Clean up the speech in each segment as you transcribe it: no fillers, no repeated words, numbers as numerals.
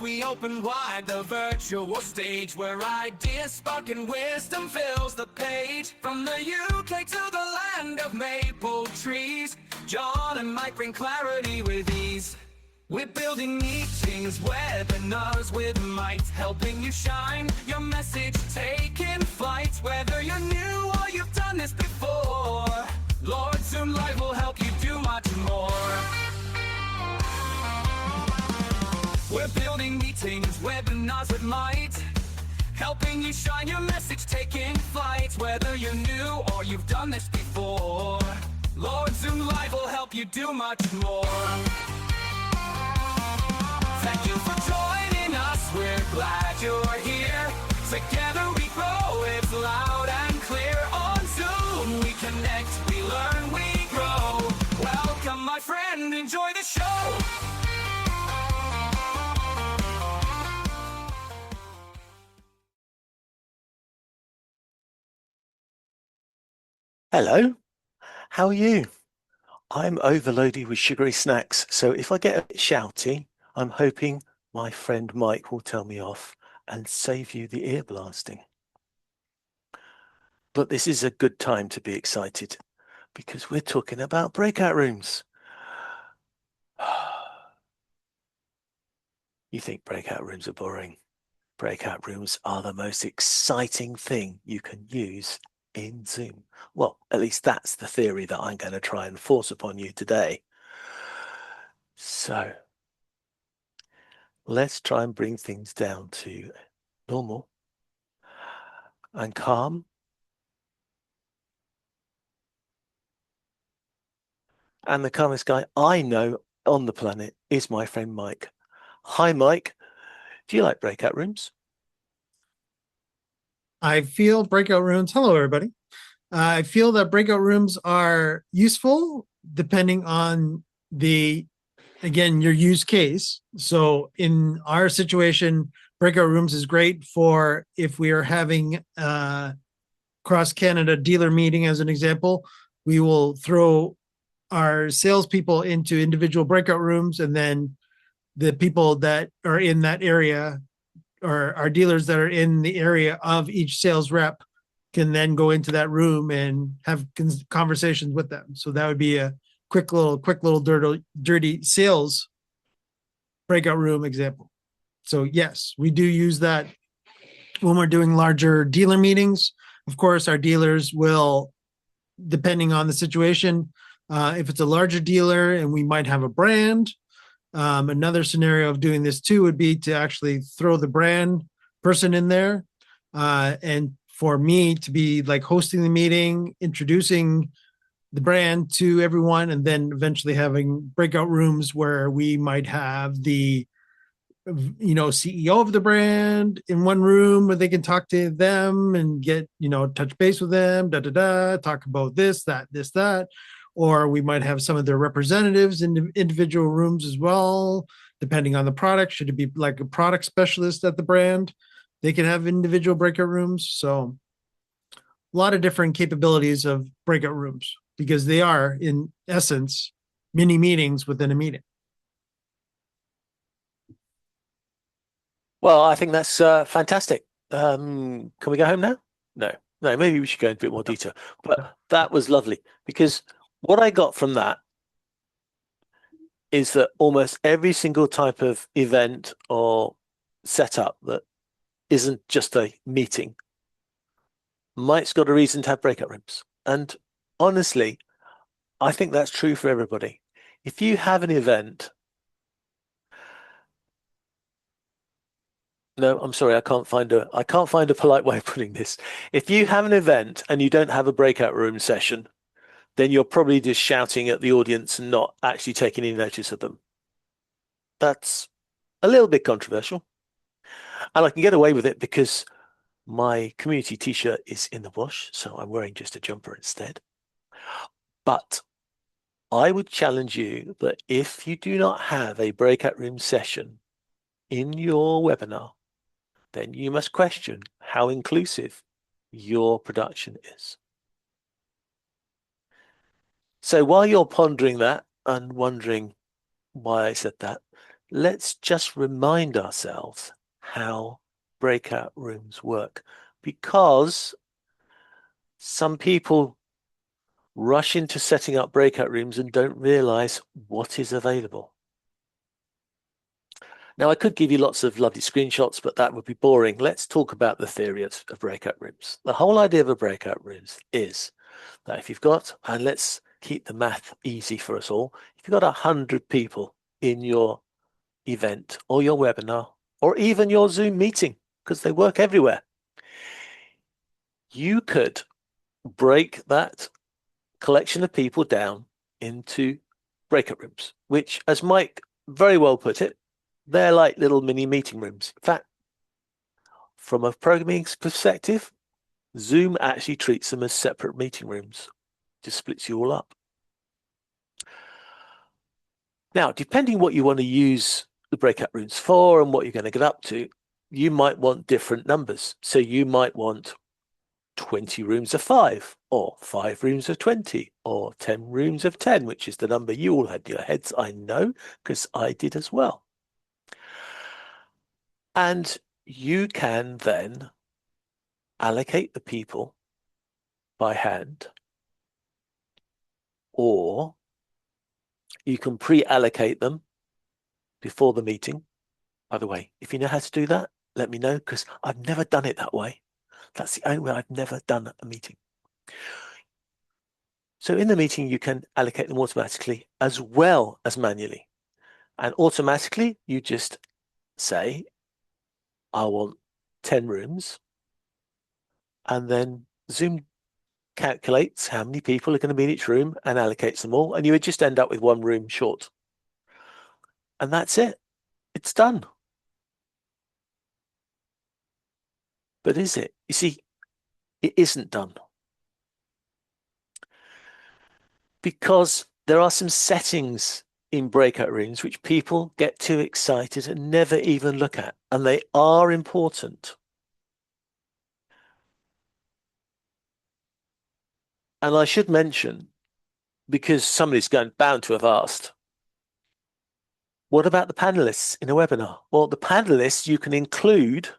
we open wide the virtual stage where ideas spark and wisdom fills the page. From the UK to the land of maple trees, John and Mike bring clarity with ease. We're building meetings, webinars with might, helping you shine, your message taking flight. Whether you're new or you've done this before, Lord Zoom Live will help you do much more. We're building meetings, webinars with might, helping you shine, your message taking flight. Whether you're new or you've done this before, Lord Zoom Live will help you do much more. Thank you for joining us, we're glad you're here. Together we grow, it's loud and clear. On Zoom we connect, we learn, we grow. Welcome my friend, enjoy the show. Hello, how are you? I'm overloaded with sugary snacks, so if I get a bit shouty, I'm hoping my friend Mike will tell me off and save you the ear blasting. But this is a good time to be excited because we're talking about breakout rooms. You think breakout rooms are boring? Breakout rooms are the most exciting thing you can use in Zoom. Well, at least that's the theory that I'm going to try and force upon you today. So let's try and bring things down to normal and calm. And the calmest guy I know on the planet is my friend Mike. Hi, Mike. Do you like breakout rooms? I feel breakout rooms. Hello, everybody. I feel that breakout rooms are useful depending on again, your use case. So in our situation, breakout rooms is great for if we are having a cross Canada dealer meeting, as an example. We will throw our salespeople into individual breakout rooms, and then the people that are in that area, or our dealers that are in the area of each sales rep, can then go into that room and have conversations with them. So that would be a quick little dirty sales breakout room example. So yes, we do use that when we're doing larger dealer meetings. Of course, our dealers will, depending on the situation, if it's a larger dealer and we might have a brand, another scenario of doing this too would be to actually throw the brand person in there, and for me to be like hosting the meeting, introducing the brand to everyone, and then eventually having breakout rooms where we might have the CEO of the brand in one room where they can talk to them and get, touch base with them, talk about this, that. Or we might have some of their representatives in individual rooms as well, depending on the product. Should it be like a product specialist at the brand? They can have individual breakout rooms. So a lot of different capabilities of breakout rooms, because they are, in essence, mini meetings within a meeting. Well, I think that's fantastic. Can we go home now? No, maybe we should go into a bit more detail. But that was lovely, because what I got from that is that almost every single type of event or setup that isn't just a meeting Mike's got a reason to have breakout rooms. And honestly, I think that's true for everybody. If you have an event, no, I'm sorry, I can't find a polite way of putting this. If you have an event and you don't have a breakout room session, then you're probably just shouting at the audience and not actually taking any notice of them. That's a little bit controversial. And I can get away with it because my community t-shirt is in the wash, so I'm wearing just a jumper instead. But I would challenge you that if you do not have a breakout room session in your webinar, then you must question how inclusive your production is. So while you're pondering that and wondering why I said that, let's just remind ourselves how breakout rooms work, because some people rush into setting up breakout rooms and don't realize what is available. Now, I could give you lots of lovely screenshots, but that would be boring. Let's talk about the theory of breakout rooms. The whole idea of a breakout rooms is that if you've got, and let's keep the math easy for us all, if you've got 100 people in your event or your webinar or even your Zoom meeting, because they work everywhere, you could break that collection of people down into breakout rooms, which, as Mike very well put it, they're like little mini meeting rooms. In fact, from a programming perspective, Zoom actually treats them as separate meeting rooms, just splits you all up. Now, depending what you want to use the breakout rooms for and what you're going to get up to, you might want different numbers. So you might want 20 rooms of 5, or 5 rooms of 20, or 10 rooms of 10, which is the number you all had in your heads, I know, because I did as well. And you can then allocate the people by hand, or you can pre-allocate them before the meeting. By the way, if you know how to do that, let me know, because I've never done it that way. That's the only way I've never done a meeting. So in the meeting, you can allocate them automatically as well as manually. And automatically, you just say, I want 10 rooms. And then Zoom calculates how many people are going to be in each room and allocates them all. And you would just end up with 1 room short. And that's it. It's done. But is it? You see, it isn't done. Because there are some settings in breakout rooms which people get too excited and never even look at, and they are important. And I should mention, because somebody's bound to have asked, what about the panelists in a webinar? Well, the panelists you can include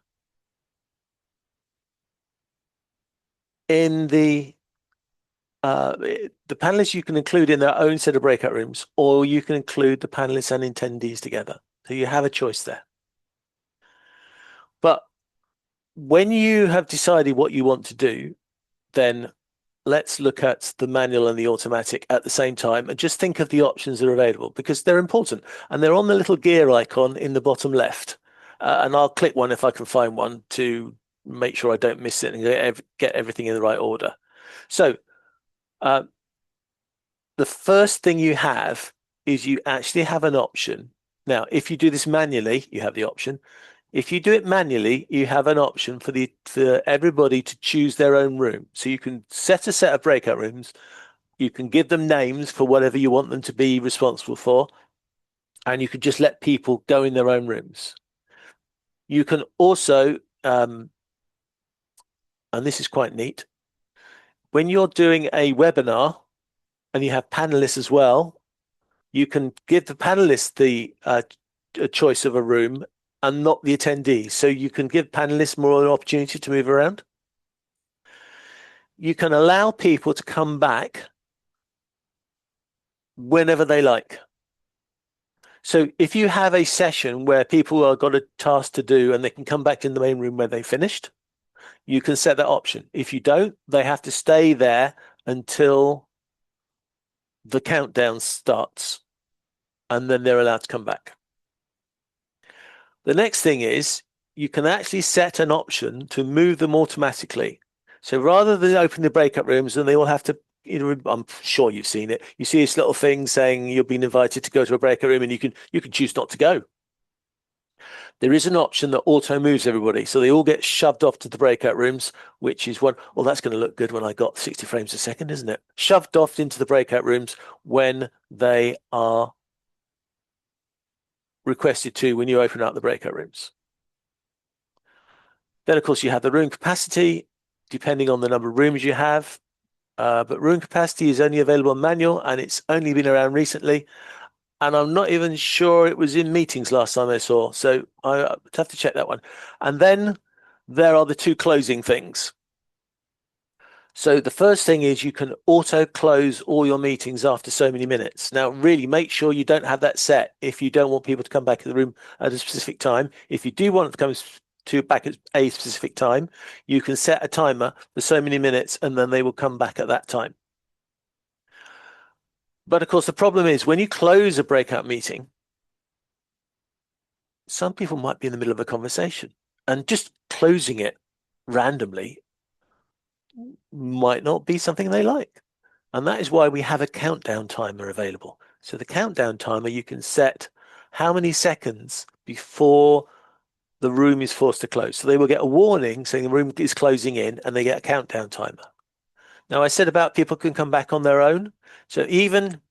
in the panelists you can include in their own set of breakout rooms, or you can include the panelists and attendees together. So you have a choice there. But when you have decided what you want to do, then let's look at the manual and the automatic at the same time and just think of the options that are available, because they're important and they're on the little gear icon in the bottom left. And I'll click one if I can find one to make sure I don't miss it and get everything in the right order. So the first thing you have is you actually have an option. Now, if you do this manually, you have the option. If you do it manually, you have an option for everybody to choose their own room. So you can set a set of breakout rooms. You can give them names for whatever you want them to be responsible for. And you can just let people go in their own rooms. You can also, and this is quite neat, when you're doing a webinar and you have panelists as well, you can give the panelists the a choice of a room and not the attendees. So you can give panelists more opportunity to move around. You can allow people to come back whenever they like. So if you have a session where people have got a task to do and they can come back in the main room where they finished, you can set that option. If you don't, they have to stay there until the countdown starts, and then they're allowed to come back. The next thing is you can actually set an option to move them automatically. So rather than open the breakout rooms and they all have to, I'm sure you've seen it. You see this little thing saying you've been invited to go to a breakout room, and you can choose not to go. There is an option that auto moves everybody, so they all get shoved off to the breakout rooms, which is one. Well, that's going to look good when I got 60 frames a second, isn't it? Shoved off into the breakout rooms when they are requested to, when you open up the breakout rooms. Then, of course, you have the room capacity, depending on the number of rooms you have. But room capacity is only available on manual, and it's only been around recently. and I'm not even sure it was in meetings last time I saw. So I have to check that one. And then there are the two closing things. So the first thing is you can auto close all your meetings after so many minutes. Now, really make sure you don't have that set if you don't want people to come back in the room at a specific time. If you do want to come back at a specific time, you can set a timer for so many minutes and then they will come back at that time. But of course, the problem is when you close a breakout meeting, some people might be in the middle of a conversation and just closing it randomly might not be something they like. And that is why we have a countdown timer available. So the countdown timer, you can set how many seconds before the room is forced to close. So they will get a warning saying the room is closing in and they get a countdown timer. Now I said about people can come back on their own. So even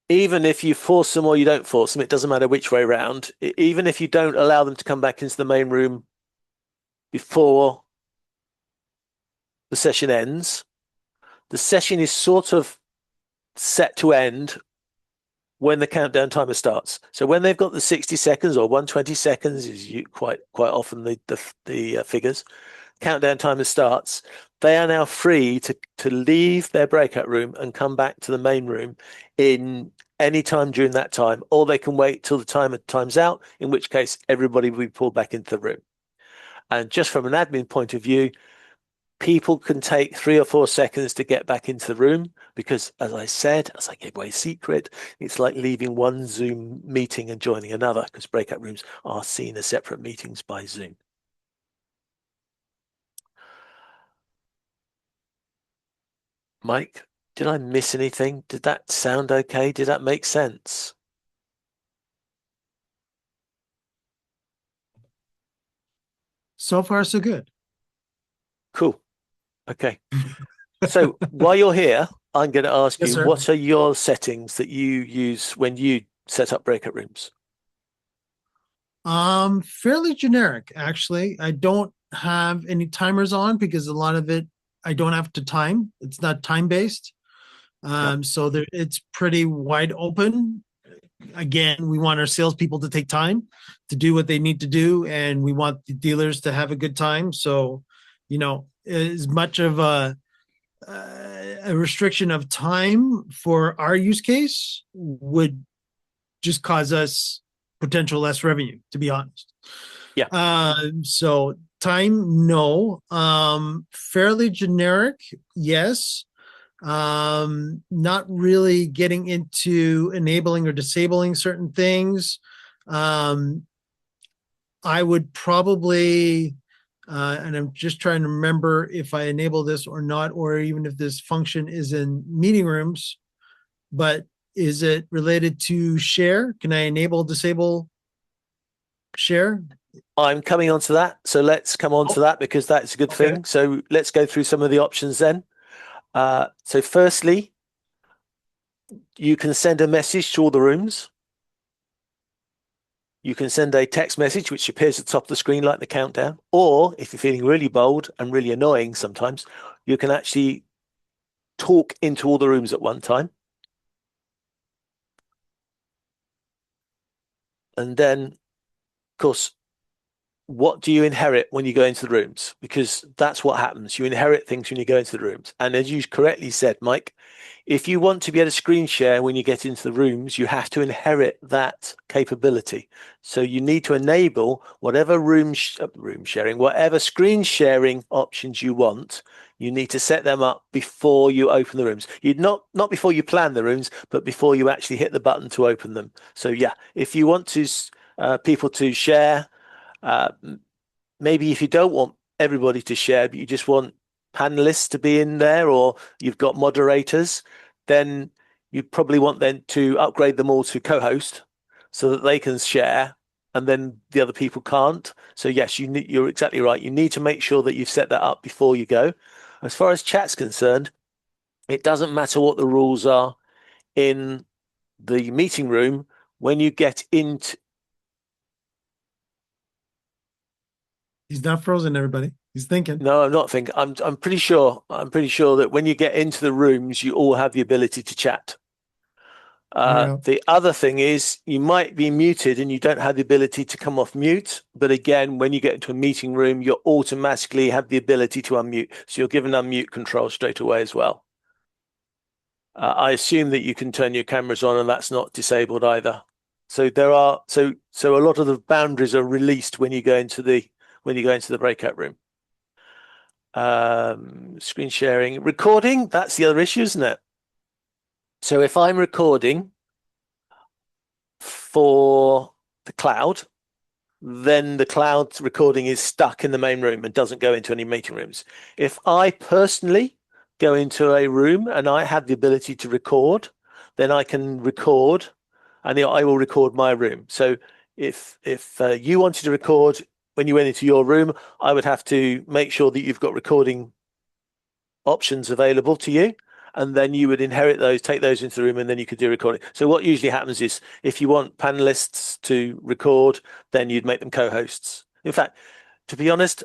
if you force them or you don't force them, it doesn't matter which way around. Even if you don't allow them to come back into the main room before the session ends, the session is sort of set to end when the countdown timer starts. So when they've got the 60 seconds or 120 seconds is quite often the figures, countdown timer starts, they are now free to leave their breakout room and come back to the main room in any time during that time, or they can wait till the timer times out, in which case everybody will be pulled back into the room. And just from an admin point of view, people can take 3 or 4 seconds to get back into the room because, as I said, as I gave away a secret, it's like leaving one Zoom meeting and joining another because breakout rooms are seen as separate meetings by Zoom. Mike, did I miss anything? Did that sound okay? Did that make sense? So far, so good. Cool. Okay. So while you're here, I'm going to ask Yes, you, sir. what are your settings that you use when you set up breakout rooms? Fairly generic, actually. I don't have any timers on because a lot of it I don't have to time. It's not time based. Yep. So it's pretty wide open. Again, we want our salespeople to take time to do what they need to do, and we want the dealers to have a good time. So, as much of a restriction of time for our use case would just cause us potential less revenue, to be honest. Yeah. So time, no. Fairly generic, yes. Not really getting into enabling or disabling certain things. I would probably, and I'm just trying to remember if I enable this or not, or even if this function is in meeting rooms, but is it related to share? Can I enable, disable share? I'm coming on to that. So let's come on to that because that's a good Okay. thing. So let's go through some of the options then. So firstly, you can send a message to all the rooms. You can send a text message, which appears at the top of the screen like the countdown. Or if you're feeling really bold and really annoying sometimes, you can actually talk into all the rooms at one time. And then, of course, what do you inherit when you go into the rooms? Because that's what happens. You inherit things when you go into the rooms. And as you correctly said, Mike, if you want to be able to screen share when you get into the rooms, you have to inherit that capability. So you need to enable whatever room sharing, whatever screen sharing options you want. You need to set them up before you open the rooms. You'd not before you plan the rooms, but before you actually hit the button to open them. So yeah, if you want to people to share. Maybe if you don't want everybody to share, but you just want panelists to be in there, or you've got moderators, then you probably want them to upgrade them all to co-host so that they can share, and then the other people can't. So yes, you're exactly right. You need to make sure that you've set that up before you go. As far as chat's concerned, it doesn't matter what the rules are in the meeting room when you get into. He's not frozen, everybody. He's thinking. No, I'm not thinking. I'm pretty sure. I'm pretty sure that when you get into the rooms, you all have the ability to chat. Yeah. The other thing is you might be muted and you don't have the ability to come off mute. But again, when you get into a meeting room, you automatically have the ability to unmute. So you're given unmute control straight away as well. I assume that you can turn your cameras on and that's not disabled either. So a lot of the boundaries are released when you go into the breakout room. Screen sharing, recording, that's the other issue, isn't it? So if I'm recording for the cloud, then the cloud recording is stuck in the main room and doesn't go into any meeting rooms. If I personally go into a room and I have the ability to record, then I can record and I will record my room. So if you wanted to record when you went into your room, I would have to make sure that you've got recording options available to you, and then you would inherit those, take those into the room, and then you could do recording. So what usually happens is if you want panelists to record, then you'd make them co-hosts. In fact, to be honest,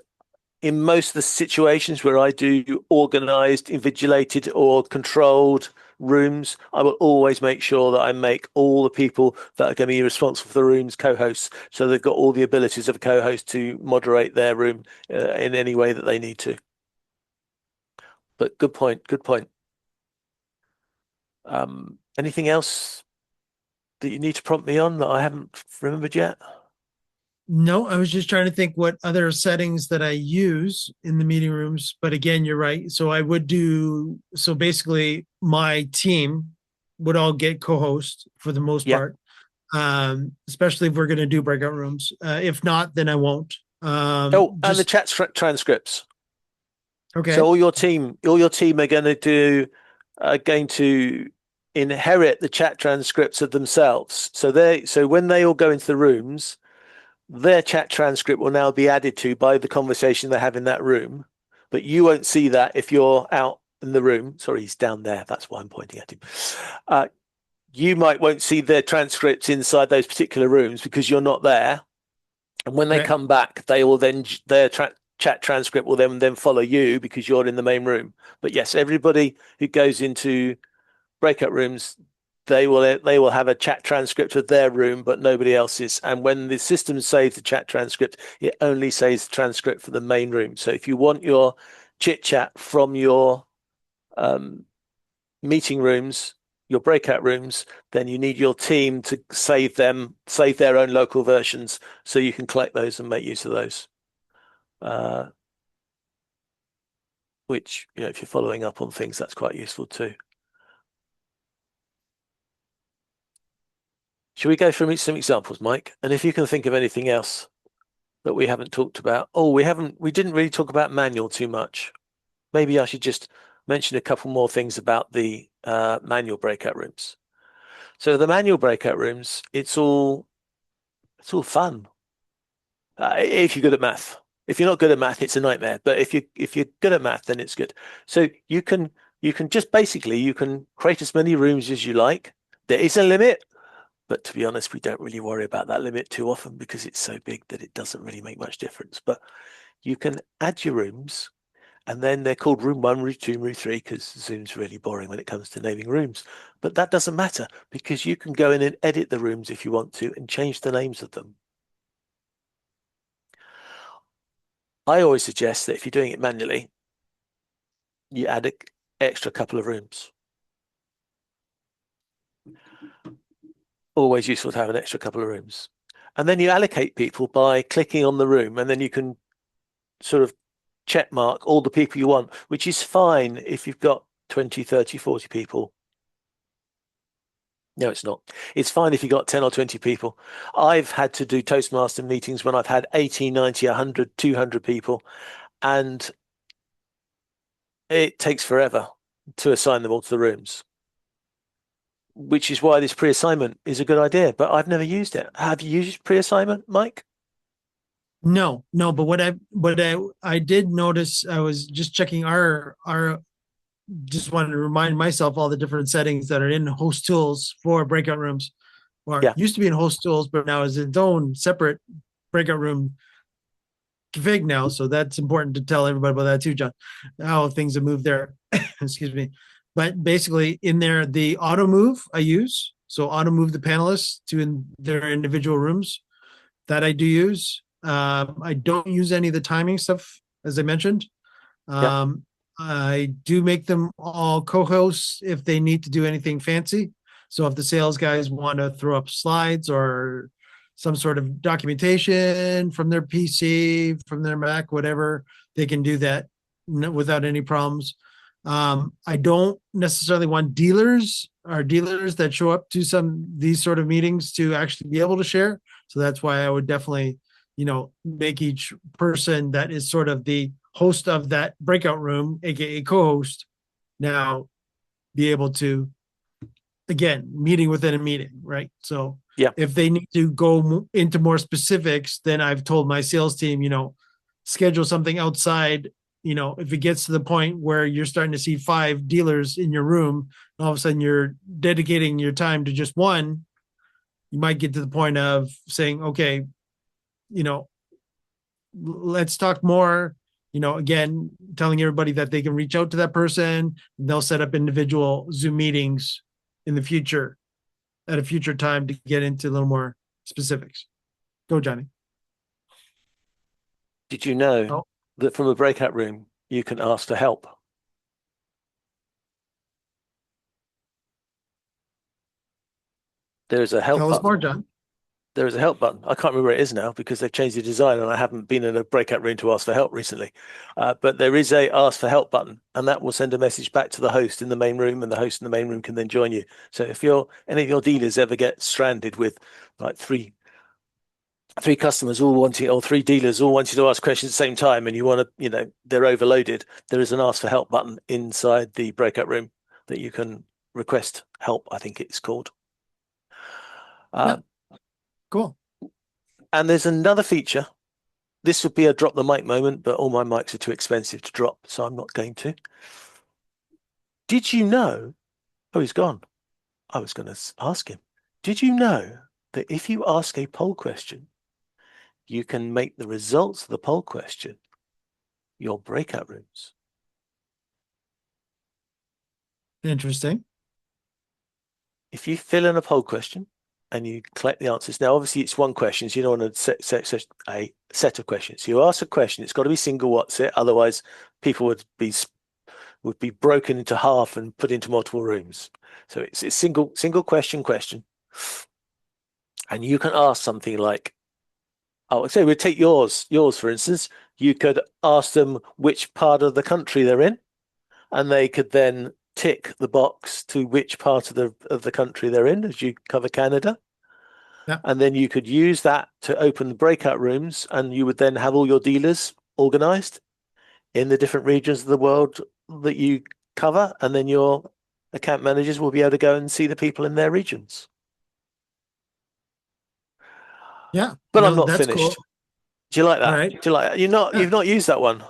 in most of the situations where I do organized, invigilated, or controlled rooms, I will always make sure that I make all the people that are going to be responsible for the rooms co-hosts, so they've got all the abilities of a co-host to moderate their room in any way that they need to. But good point, good point. Anything else that you need to prompt me on that I haven't remembered yet? No, I was just trying to think what other settings that I use in the meeting rooms. But again, you're right. So I would do, so basically my team would all get co-host for the most Yeah. part. Especially if we're going to do breakout rooms. If not, then I won't. And the chat transcripts. Okay. So all your team are going to inherit the chat transcripts of themselves. So when they all go into the rooms, their chat transcript will now be added to by the conversation they have in that room, but you won't see that if you're out in the room. Sorry, he's down there. That's why I'm pointing at him. You won't see their transcripts inside those particular rooms because you're not there. And when they come back, they will then their chat transcript will then follow you because you're in the main room. But yes, everybody who goes into breakout rooms, they will have a chat transcript of their room, but nobody else's. And when the system saves the chat transcript, it only saves the transcript for the main room. So if you want your chit chat from your meeting rooms, your breakout rooms, then you need your team to save their own local versions, so you can collect those and make use of those. Which, if you're following up on things, that's quite useful too. Should we go through some examples, Mike? And if you can think of anything else that we haven't talked about. Oh, we didn't really talk about manual too much. Maybe I should just mention a couple more things about the manual breakout rooms. So the manual breakout rooms, it's all fun. If you're good at math. If you're not good at math, it's a nightmare. But if you're good at math, then it's good. So you can just basically you can create as many rooms as you like. There is a limit. But to be honest, we don't really worry about that limit too often because it's so big that it doesn't really make much difference. But you can add your rooms, and then they're called room 1, room 2, room 3 because Zoom's really boring when it comes to naming rooms. But that doesn't matter because you can go in and edit the rooms if you want to and change the names of them. I always suggest that if you're doing it manually, you add an extra couple of rooms. Always useful to have an extra couple of rooms. And then you allocate people by clicking on the room, and then you can sort of check mark all the people you want, which is fine if you've got 20, 30, 40 people. No, it's not. It's fine if you've got 10 or 20 people. I've had to do Toastmaster meetings when I've had 80, 90, 100, 200 people, and it takes forever to assign them all to the rooms. Which is why this pre-assignment is a good idea, but I've never used it. Have you used pre-assignment, Mike? No, but what I did notice, I was just checking just wanted to remind myself all the different settings that are in host tools for breakout rooms, or used to be in host tools, but now is its own separate breakout room config now. So that's important to tell everybody about that too, John, how things have moved there. Excuse me. But basically in there, the auto move I use. So auto move the panelists to their individual rooms. That I do use. I don't use any of the timing stuff, as I mentioned. Yeah. I do make them all co-hosts if they need to do anything fancy. So if the sales guys want to throw up slides or some sort of documentation from their PC, from their Mac, whatever, they can do that without any problems. I don't necessarily want dealers or dealers that show up to these sort of meetings to actually be able to share. So that's why I would definitely, make each person that is sort of the host of that breakout room, aka co-host, now be able to, again, meeting within a meeting, right? So Yeah. if they need to go into more specifics, then I've told my sales team, schedule something outside. If it gets to the point where you're starting to see 5 dealers in your room, all of a sudden you're dedicating your time to just one, you might get to the point of saying, okay, let's talk more. Again, telling everybody that they can reach out to that person. They'll set up individual Zoom meetings in the future at a future time to get into a little more specifics. Go, Johnny. Did you know Oh. that from a breakout room, you can ask for help? There is a help Tell us button. more, John. There is a help button. I can't remember where it is now because they've changed the design and I haven't been in a breakout room to ask for help recently. But there is a ask for help button and that will send a message back to the host in the main room and the host in the main room can then join you. So if any of your dealers ever get stranded with like three customers all wanting, or 3 dealers all wanting to ask questions at the same time and you want to, they're overloaded, there is an ask for help button inside the breakout room that you can request help, I think it's called. Yeah. Cool. And there's another feature. This would be a drop the mic moment, but all my mics are too expensive to drop, so I'm not going to. Did you know? Oh, he's gone. I was going to ask him. Did you know that if you ask a poll question, you can make the results of the poll question your breakout rooms? Interesting. If you fill in a poll question and you collect the answers, now obviously it's one question, so you don't want to set a set of questions. You ask a question, it's got to be single what's it, otherwise people would be broken into half and put into multiple rooms. So it's a single question, and you can ask something like, oh, say we'll take yours for instance. You could ask them which part of the country they're in, and they could then tick the box to which part of the country they're in, as you cover Canada. Yeah. And then you could use that to open the breakout rooms, and you would then have all your dealers organized in the different regions of the world that you cover, and then your account managers will be able to go and see the people in their regions. Yeah. But no, I'm not that's finished. Cool. Do you like that? All right. Do you like that? You've not used that one?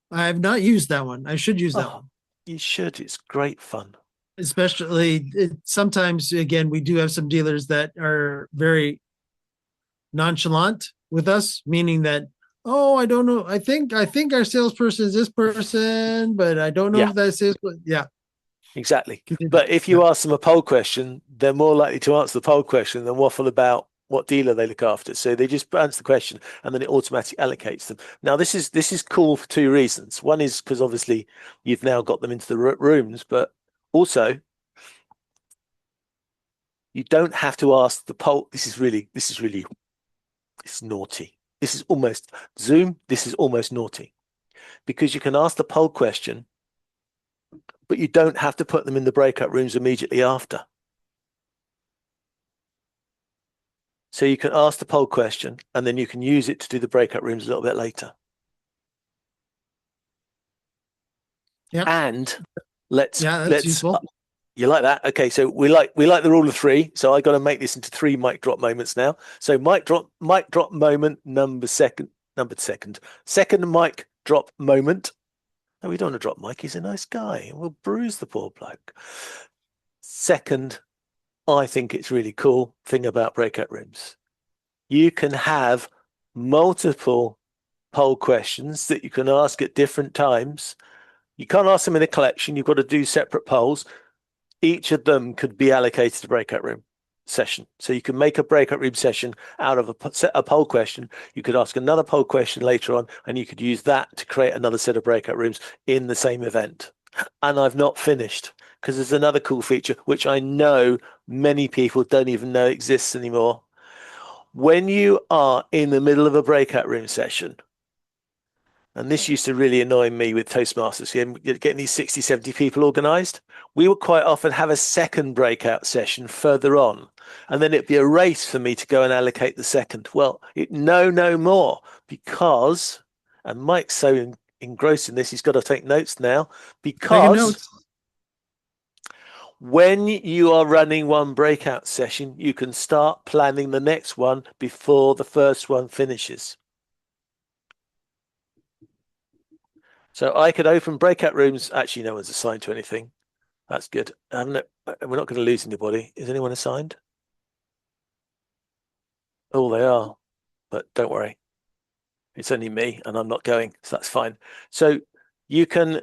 I have not used that one. I should use that one. You should. It's great fun. Especially sometimes, again, we do have some dealers that are very nonchalant with us, meaning that, oh, I don't know. I think our salesperson is this person, but I don't know Yeah. if that's his. Yeah. Exactly. But if you ask them a poll question, they're more likely to answer the poll question than waffle about what dealer they look after. So they just answer the question and then it automatically allocates them. Now, this is cool for 2 reasons. One is because obviously you've now got them into the rooms, but also you don't have to ask the poll. This is naughty. This is almost Zoom. This is almost naughty because you can ask the poll question, but you don't have to put them in the breakout rooms immediately after. So you can ask the poll question and then you can use it to do the breakout rooms a little bit later. Yeah. And let's useful. You like that? Okay, so we like the rule of 3. So I got to make this into 3 mic drop moments now. So mic drop moment second mic drop moment. No, we don't want to drop Mike. He's a nice guy. We'll bruise the poor bloke. Second, I think it's really cool thing about breakout rooms. You can have multiple poll questions that you can ask at different times. You can't ask them in a collection. You've got to do separate polls. each of them could be allocated a breakout room session. So you can make a breakout room session out of a poll question. You could ask another poll question later on, and you could use that to create another set of breakout rooms in the same event. And I've not finished, because there's another cool feature, which I know many people don't even know exists anymore. When you are in the middle of a breakout room session, and this used to really annoy me with Toastmasters, getting these 60, 70 people organized, we would quite often have a second breakout session further on, and then it'd be a race for me to go and allocate the second. Well, no more, because, and Mike's so engrossed in this, he's got to take notes now, Taking because notes. when you are running one breakout session, you can start planning the next one before the first one finishes. So I could open breakout rooms. Actually, no one's assigned to anything. That's good. We're not going to lose anybody. Is anyone assigned? Oh, they are. But don't worry. It's only me and I'm not going. So that's fine. So you can,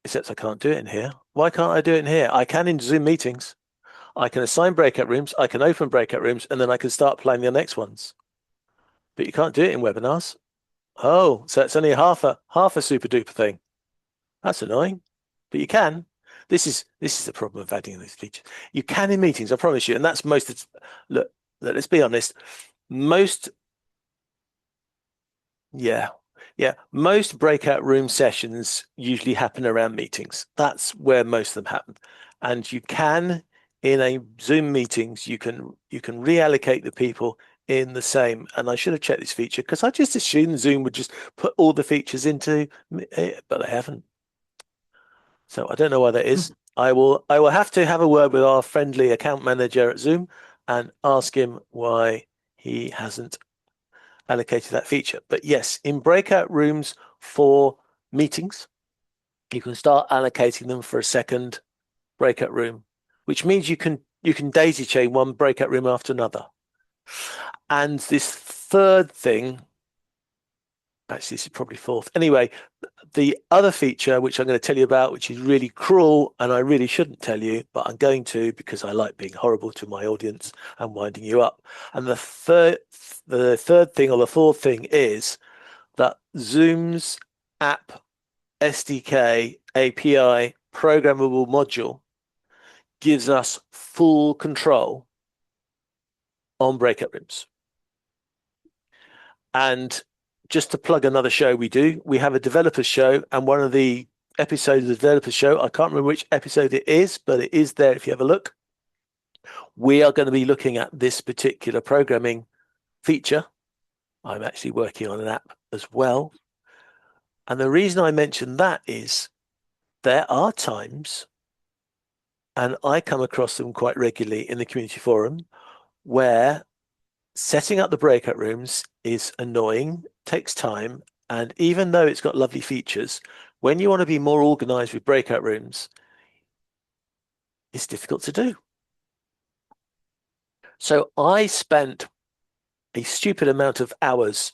except I can't do it in here. Why can't I do it in here? I can in Zoom meetings. I can assign breakout rooms. I can open breakout rooms, and then I can start planning the next ones. But you can't do it in webinars. Oh, so it's only half a super duper thing. That's annoying, but you can. This is the problem of adding these features. You can in meetings, I promise you, and that's most. Look, let's be honest. Most breakout room sessions usually happen around meetings. That's where most of them happen, and you can in a Zoom meetings you can reallocate the people in the same. And I should have checked this feature, because I just assumed Zoom would just put all the features into, but they haven't. So I don't know why that is. I will have to have a word with our friendly account manager at Zoom and ask him why he hasn't allocated that feature. But yes, in breakout rooms for meetings, you can start allocating them for a second breakout room, which means you can daisy chain one breakout room after another. And this third thing, actually this is probably fourth. Anyway, the other feature, which I'm going to tell you about, which is really cruel, and I really shouldn't tell you, but I'm going to, because I like being horrible to my audience and winding you up. And the third thing, or the fourth thing, is that Zoom's app SDK API programmable module gives us full control on breakout rooms. And just to plug another show we have a developers show, and one of the episodes of the developers show, I can't remember which episode it is, but it is there if you have a look. We are going to be looking at this particular programming feature. I'm actually working on an app as well. And the reason I mention that is there are times, and I come across them quite regularly in the community forum, where setting up the breakout rooms is annoying, takes time, and even though it's got lovely features, when you want to be more organized with breakout rooms, it's difficult to do. So I spent a stupid amount of hours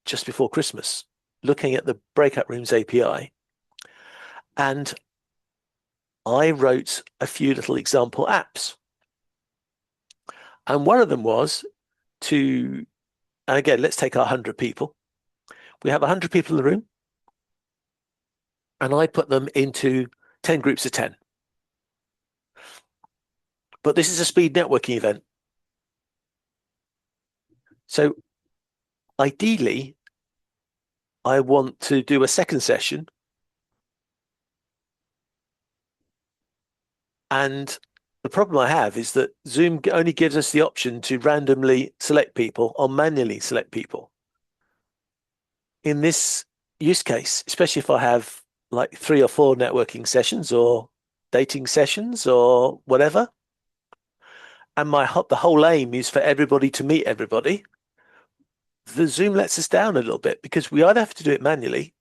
just before Christmas looking at the Breakout Rooms API, and I wrote a few little example apps. And one of them was to, and again, let's take our 100 people. We have 100 people in the room, and I put them into 10 groups of 10. But this is a speed networking event. So ideally, I want to do a second session, and the problem I have is that Zoom only gives us the option to randomly select people or manually select people. In this use case, especially if I have like 3 or 4 networking sessions or dating sessions or whatever, and the whole aim is for everybody to meet everybody, the Zoom lets us down a little bit, because we either have to do it manually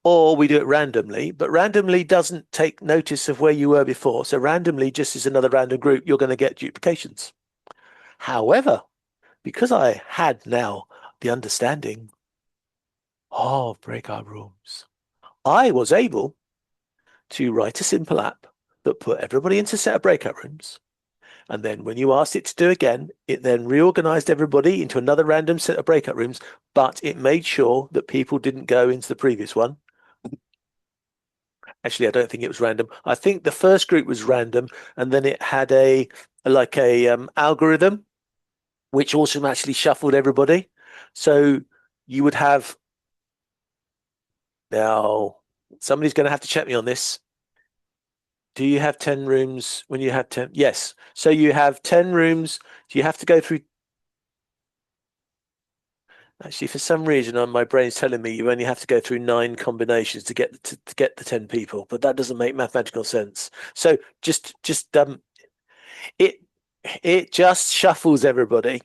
or we do it randomly, but randomly doesn't take notice of where you were before. So randomly just is another random group. You're going to get duplications. However, because I had now the understanding of breakout rooms, I was able to write a simple app that put everybody into a set of breakout rooms. And then when you asked it to do again, it then reorganized everybody into another random set of breakout rooms, but it made sure that people didn't go into the previous one. Actually, I don't think it was random. I think the first group was random, and then it had a algorithm which automatically shuffled everybody. So you would have, now somebody's going to have to check me on this. Do you have 10 rooms when you have 10? Yes. So you have 10 rooms. Do you have to go through? Actually, for some reason, my brain's telling me you only have to go through 9 combinations to get the 10 people, but that doesn't make mathematical sense. So it just shuffles everybody,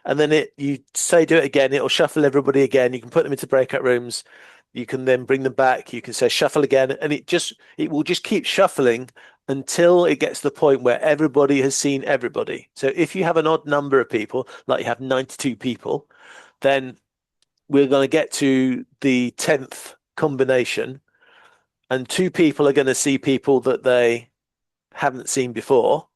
and then you say do it again. It'll shuffle everybody again. You can put them into breakout rooms. You can then bring them back. You can say shuffle again, and it will just keep shuffling until it gets to the point where everybody has seen everybody. So if you have an odd number of people, like you have 92 people, then we're going to get to the 10th combination, and 2 people are going to see people that they haven't seen before,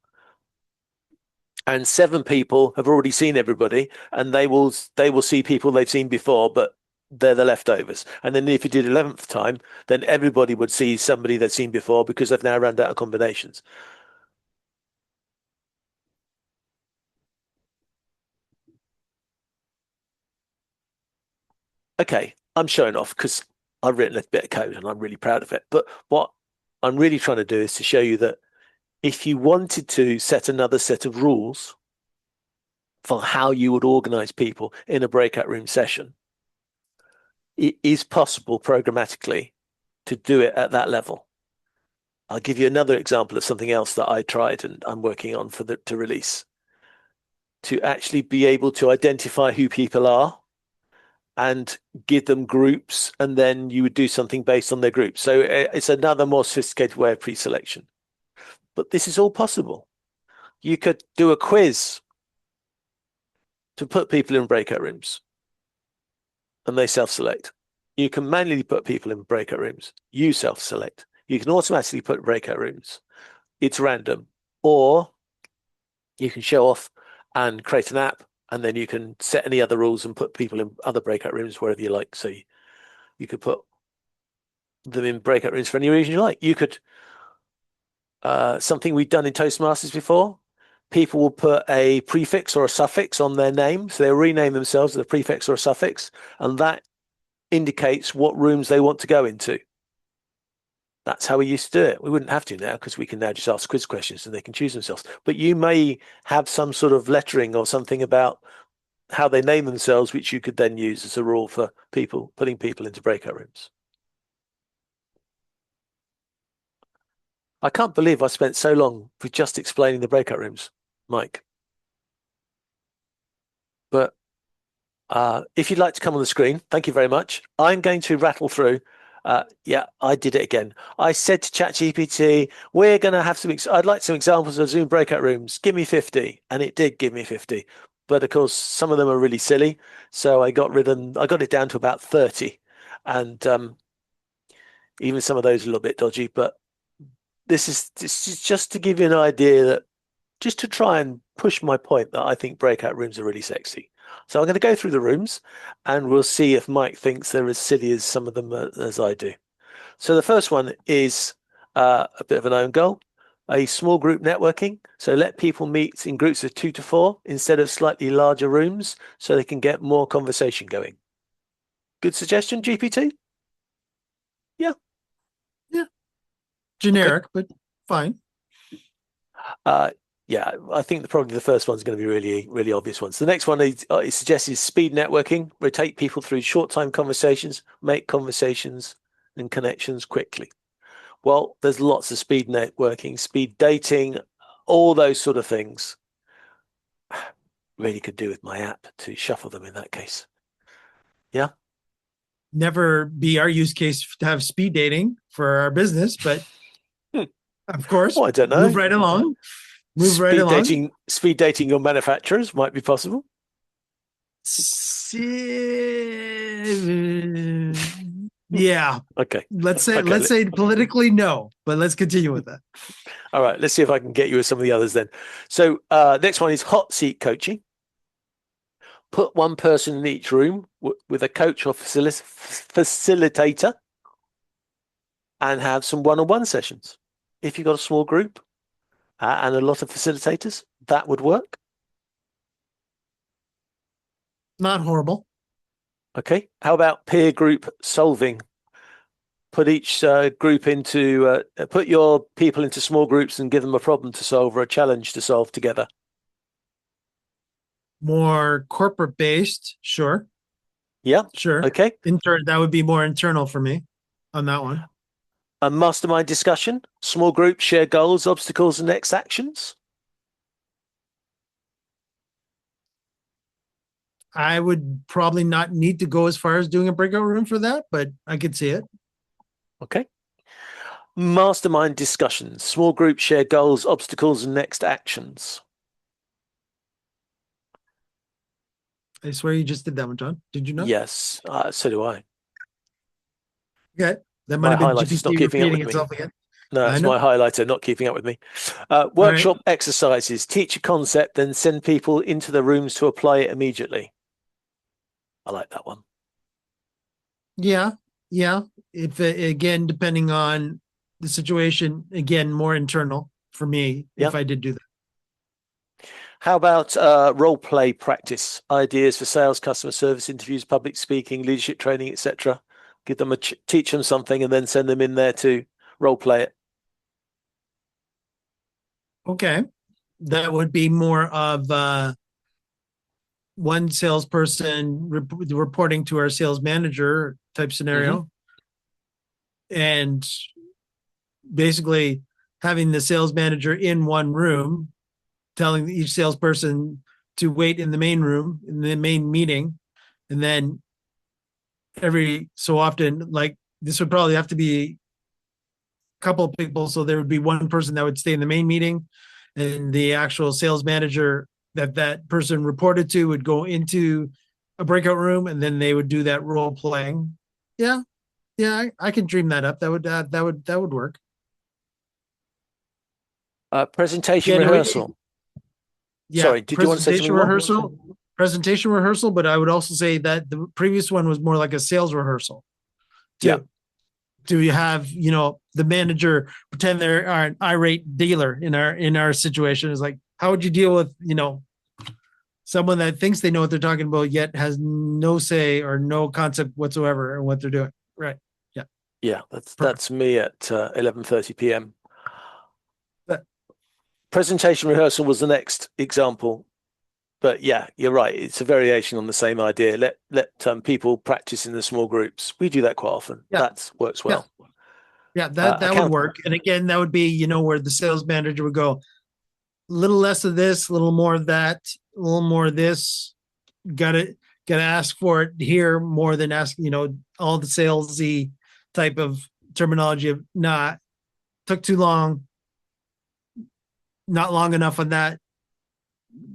and 7 people have already seen everybody, and they will see people they've seen before, but they're the leftovers. And then if you did 11th time, then everybody would see somebody they've seen before because they've now run out of combinations. Okay, I'm showing off because I've written a bit of code and I'm really proud of it. But what I'm really trying to do is to show you that if you wanted to set another set of rules for how you would organize people in a breakout room session, it is possible programmatically to do it at that level. I'll give you another example of something else that I tried and I'm working on to release. To actually be able to identify who people are and give them groups, and then you would do something based on their groups. So it's another more sophisticated way of pre-selection. But this is all possible. You could do a quiz to put people in breakout rooms, and they self-select. You can manually put people in breakout rooms. You self-select. You can automatically put breakout rooms. It's random. Or you can show off and create an app, and then you can set any other rules and put people in other breakout rooms wherever you like. So you could put them in breakout rooms for any reason you like. You could, something we've done in Toastmasters before, people will put a prefix or a suffix on their name. So they'll rename themselves with a prefix or a suffix, and that indicates what rooms they want to go into. That's how we used to do it. We wouldn't have to now because we can now just ask quiz questions and they can choose themselves. But you may have some sort of lettering or something about how they name themselves, which you could then use as a rule for people, putting people into breakout rooms. I can't believe I spent so long with just explaining the breakout rooms, Mike. But if you'd like to come on the screen, thank you very much. I'm going to rattle through. Yeah, I did it again. I said to ChatGPT, we're going to have I'd like some examples of Zoom breakout rooms. Give me 50. And it did give me 50. But of course, some of them are really silly. So I got it down to about 30. And even some of those are a little bit dodgy. But this is just to give you an idea, that just to try and push my point that I think breakout rooms are really sexy. So I'm going to go through the rooms and we'll see if Mike thinks they're as silly as some of them as I do. So the first one is a bit of an own goal, a small group networking. So let people meet in groups of 2 to 4 instead of slightly larger rooms so they can get more conversation going. Good suggestion, GPT? Yeah. Yeah. Generic, but fine. Yeah, I think probably the first one's going to be really, really obvious ones. The next one it suggests is speed networking, rotate people through short time conversations, make conversations and connections quickly. Well, there's lots of speed networking, speed dating, all those sort of things. Really could do with my app to shuffle them in that case. Yeah. Never be our use case to have speed dating for our business, but of course, I don't know. move right along. Move right along. Speed dating your manufacturers might be possible. Yeah. Okay. Let's Okay. say politically no, but let's continue with that. All right. Let's see if I can get you with some of the others then. So next one is hot seat coaching. Put one person in each room with a coach or facilitator and have some one-on-one sessions. If you've got a small group and a lot of facilitators, that would work. Not horrible. Okay. How about peer group solving? Put each group into, put your people into small groups and give them a problem to solve or a challenge to solve together. More corporate based, sure. Yeah. Sure. Okay. That would be more internal for me on that one. A mastermind discussion, small group, share goals, obstacles, and next actions. I would probably not need to go as far as doing a breakout room for that, but I could see it. Okay. Mastermind discussions, small group, share goals, obstacles, and next actions. I swear you just did that one, John. Did you not? Yes, so do I. Okay. That might My have been highlighter's not GPT keeping up repeating with me. itself again. No, I it's know. my highlighter not keeping up with me. Workshop exercises, teach a concept, then send people into the rooms to apply it immediately. I like that one. Yeah. Yeah. If again, depending on the situation, again, more internal for me Yeah. if I did do that. How about role play practice, ideas for sales, customer service, interviews, public speaking, leadership training, etc. Give them teach them something and then send them in there to role play it. Okay. That would be more of one salesperson reporting to our sales manager type scenario. And basically having the sales manager in one room, telling each salesperson to wait in the main room, in the main meeting. And then every so often, like this would probably have to be a couple of people. So there would be one person that would stay in the main meeting, and the actual sales manager that person reported to would go into a breakout room, and then they would do that role playing. Yeah. Yeah, I can dream that up. That would work. Presentation Yeah, rehearsal. Yeah, Sorry, did you want to say something more? Presentation rehearsal, but I would also say that the previous one was more like a sales rehearsal. Yeah. Do you have, the manager pretend they're an irate dealer in our situation? Is like, how would you deal with, someone that thinks they know what they're talking about yet has no say or no concept whatsoever in what they're doing? Right. Yeah. Yeah, that's me at 11:30 p.m. Presentation rehearsal was the next example. But yeah, you're right. It's a variation on the same idea. Let people practice in the small groups. We do that quite often. Yeah. That works well. Yeah, that would work. And again, that would be, where the sales manager would go, a little less of this, a little more of that, a little more of this. Gotta ask for it here more than ask, all the salesy type of terminology of took too long, not long enough on that.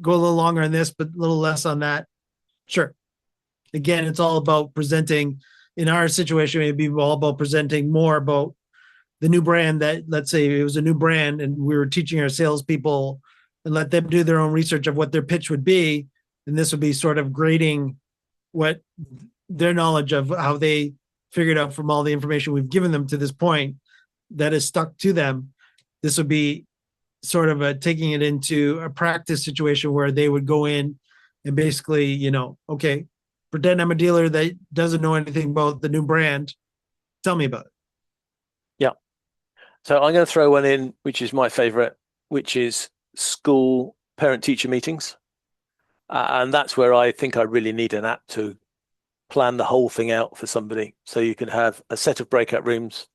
Go a little longer on this, but a little less on that. Sure. Again, it's all about presenting. In our situation, it'd be all about presenting more about the new brand. That, let's say it was a new brand and we were teaching our salespeople and let them do their own research of what their pitch would be. And this would be sort of grading what their knowledge of how they figured out from all the information we've given them to this point that is stuck to them. This would be sort of taking it into a practice situation where they would go in and basically, okay, pretend I'm a dealer that doesn't know anything about the new brand. Tell me about it. Yeah. So I'm going to throw one in, which is my favorite, which is school parent-teacher meetings. And that's where I think I really need an app to plan the whole thing out for somebody. So you can have a set of breakout rooms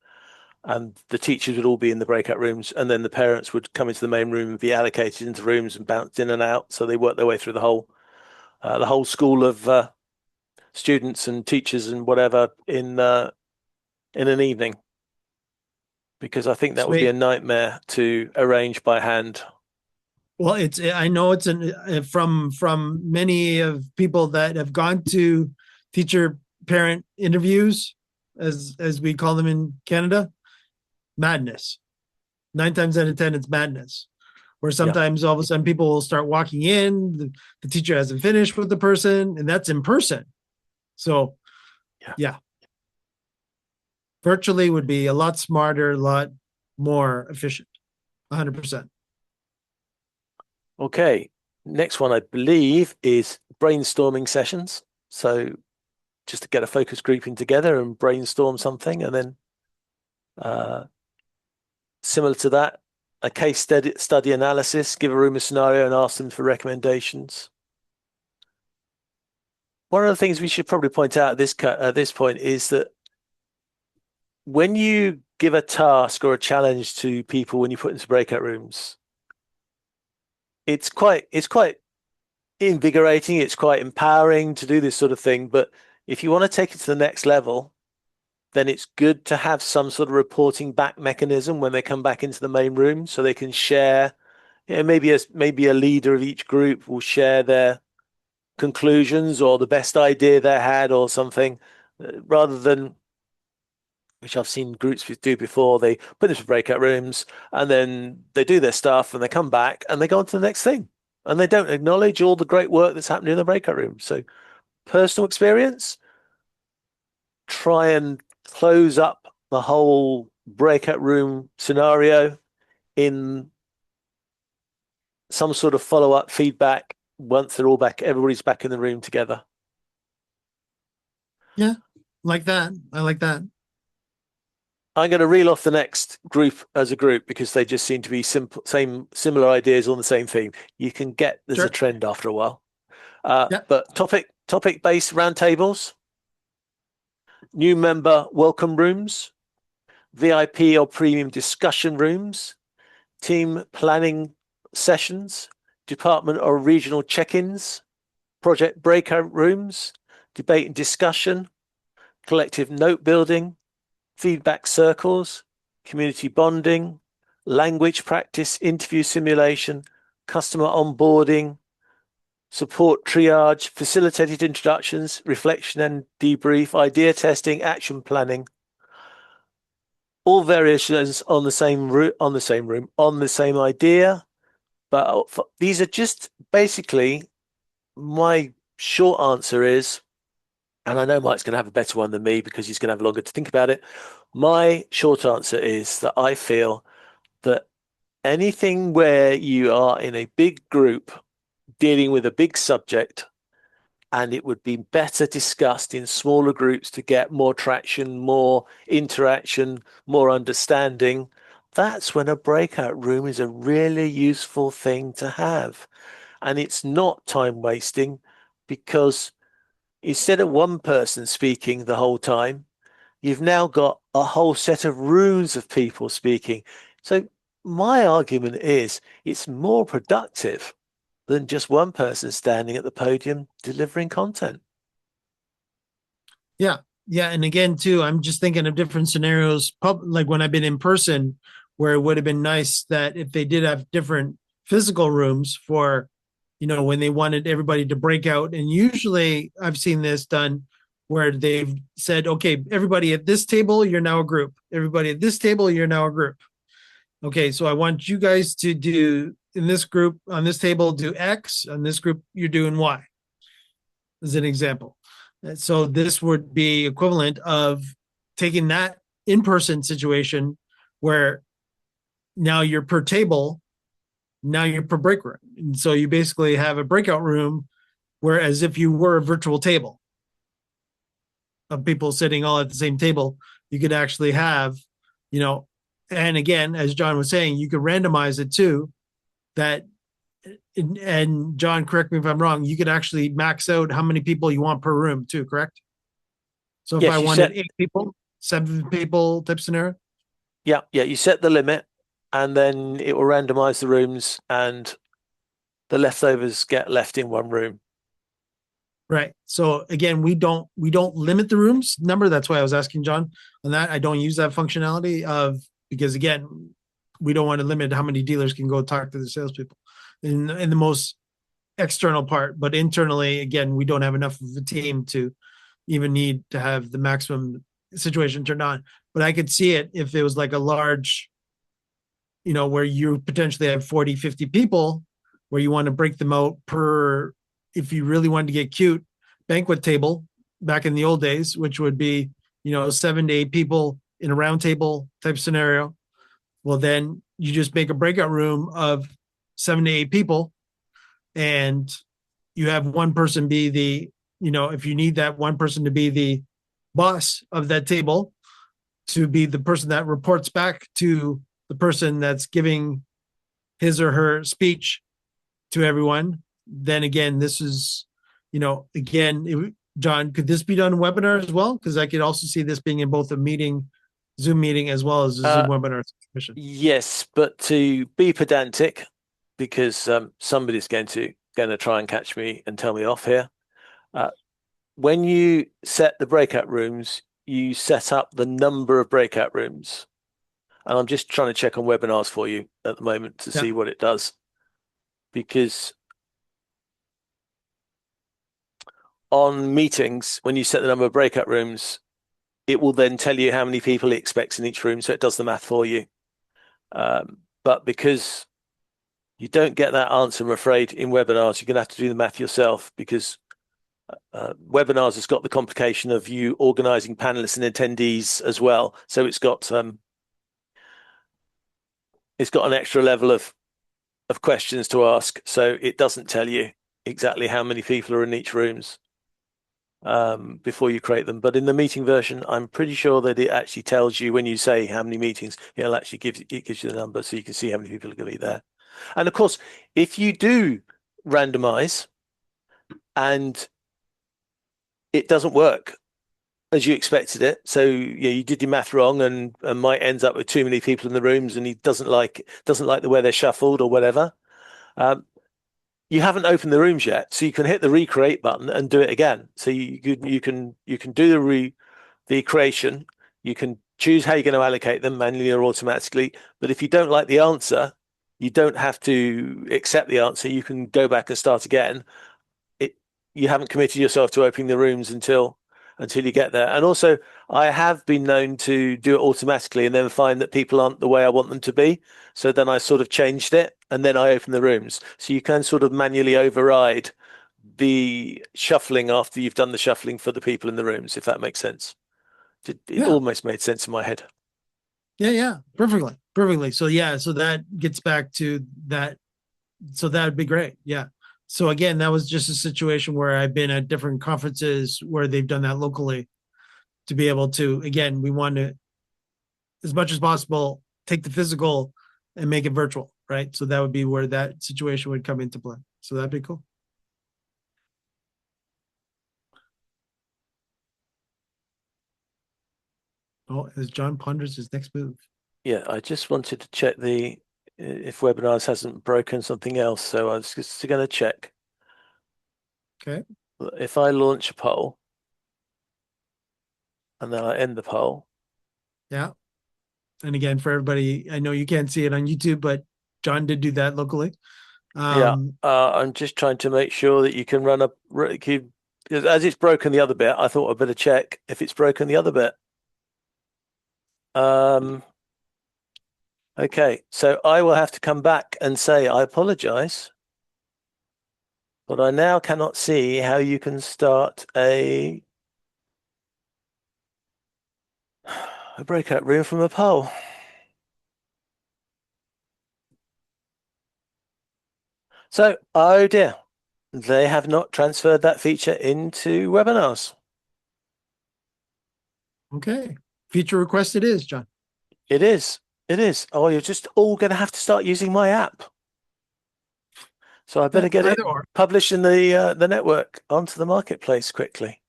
and the teachers would all be in the breakout rooms, and then the parents would come into the main room and be allocated into rooms and bounced in and out. So they work their way through the whole school of students and teachers and whatever in an evening. Because I think that would be a nightmare to arrange by hand. Well, I know it's from many of people that have gone to teacher parent interviews. as we call them in Canada, madness. 9 times out of 10, it's madness. Where sometimes all of a sudden people will start walking in, the teacher hasn't finished with the person, and that's in person. So, yeah. Virtually would be a lot smarter, a lot more efficient. 100%. Okay. Next one, I believe, is brainstorming sessions. So just to get a focus grouping together and brainstorm something, and then similar to that, a case study analysis, give a room a scenario and ask them for recommendations. One of the things we should probably point out at this point is that when you give a task or a challenge to people when you put into breakout rooms, it's quite invigorating, it's quite empowering to do this sort of thing. But if you want to take it to the next level, then it's good to have some sort of reporting back mechanism when they come back into the main room, so they can share. Maybe a leader of each group will share their conclusions or the best idea they had or something, rather than, which I've seen groups do before, they put into breakout rooms and then they do their stuff and they come back and they go on to the next thing and they don't acknowledge all the great work that's happening in the breakout room. So personal experience, try and close up the whole breakout room scenario in some sort of follow-up feedback once they're all back, everybody's back in the room together. Yeah, like that. I like that. I'm going to reel off the next group as a group because they just seem to be similar ideas on the same theme. You can get there's a trend after a while. But topic-based roundtables, new member welcome rooms, VIP or premium discussion rooms, team planning sessions, department or regional check-ins, project breakout rooms, debate and discussion, collective note building, feedback circles, community bonding, language practice, interview simulation, customer onboarding, support triage, facilitated introductions, reflection and debrief, idea testing, action planning. All variations on the same idea, but these are just basically, my short answer is, and I know Mike's going to have a better one than me because he's going to have longer to think about it. My short answer is that I feel that anything where you are in a big group dealing with a big subject, and it would be better discussed in smaller groups to get more traction, more interaction, more understanding, that's when a breakout room is a really useful thing to have. And it's not time wasting, because instead of one person speaking the whole time, you've now got a whole set of rooms of people speaking. So my argument is it's more productive than just one person standing at the podium delivering content. Yeah. And again, too, I'm just thinking of different scenarios, like when I've been in person, where it would have been nice that if they did have different physical rooms for, when they wanted everybody to break out. And usually I've seen this done where they've said, okay, everybody at this table, you're now a group. Everybody at this table, you're now a group. Okay, so I want you guys to do, in this group, on this table, do X. On this group, you're doing Y, as an example. So this would be equivalent of taking that in-person situation where now you're per table, now you're per break room. And so you basically have a breakout room where, as if you were a virtual table of people sitting all at the same table, you could actually have, and again, as John was saying, you could randomize it too, that, and John, correct me if I'm wrong, you could actually max out how many people you want per room too, correct? So if Yes, I wanted 8 people, 7 people type scenario? Yeah, you set the limit and then it will randomize the rooms and the leftovers get left in one room. Right. So again, we don't limit the rooms number. That's why I was asking John on that. I don't use that functionality because again, we don't want to limit how many dealers can go talk to the salespeople in the most external part. But internally, again, we don't have enough of a team to even need to have the maximum situation turned on, but I could see it if it was like a large, where you potentially have 40, 50 people, where you want to break them out per, if you really wanted to get cute, banquet table back in the old days, which would be, 7 to 8 people in a round table type scenario. Well, then you just make a breakout room of 7 to 8 people, and you have one person be the, if you need that one person to be the boss of that table, to be the person that reports back to the person that's giving his or her speech to everyone. Then again, this is, John, could this be done in webinar as well? Because I could also see this being in both a meeting, Zoom meeting, as well as a Zoom webinar submission. Yes, but to be pedantic, because somebody's going to try and catch me and tell me off here. When you set the breakout rooms, you set up the number of breakout rooms. And I'm just trying to check on webinars for you at the moment to see what it does. Because on meetings, when you set the number of breakout rooms, it will then tell you how many people it expects in each room. So it does the math for you. But because you don't get that answer, I'm afraid, in webinars, you're going to have to do the math yourself, because webinars has got the complication of you organizing panelists and attendees as well. So it's got an extra level of questions to ask. So it doesn't tell you exactly how many people are in each rooms before you create them. But in the meeting version, I'm pretty sure that it actually tells you when you say how many meetings, it'll actually gives you the number, so you can see how many people are going to be there. And of course, if you do randomize and it doesn't work as you expected it, so you did your math wrong, and Mike ends up with too many people in the rooms, and he doesn't like the way they're shuffled or whatever. You haven't opened the rooms yet, so you can hit the recreate button and do it again. So you can do the creation. You can choose how you're going to allocate them manually or automatically. But if you don't like the answer, you don't have to accept the answer. You can go back and start again. You haven't committed yourself to opening the rooms until you get there. And also, I have been known to do it automatically and then find that people aren't the way I want them to be. So then I sort of changed it, and then I open the rooms. So you can sort of manually override the shuffling after you've done the shuffling for the people in the rooms, if that makes sense. It almost made sense in my head. Yeah, perfectly. So so that gets back to that. So that would be great. Yeah. So again, that was just a situation where I've been at different conferences where they've done that locally, to be able to, again, we want to, as much as possible, take the physical and make it virtual, right? So that would be where that situation would come into play. So that'd be cool. Oh, as John ponders his next move. Yeah, I just wanted to check if webinars hasn't broken something else. So I was just going to check. Okay. If I launch a poll and then I end the poll. Yeah. And again, for everybody, I know you can't see it on YouTube, but John did do that locally. I'm just trying to make sure that you can run as it's broken the other bit. I thought I'd better check if it's broken the other bit. Okay, so I will have to come back and say I apologize, but I now cannot see how you can start a breakout room from a poll. So, oh dear, they have not transferred that feature into webinars. Okay. Feature request it is, John. It is. It is. Oh, you're just all going to have to start using my app. So I better get it published in the network onto the marketplace quickly.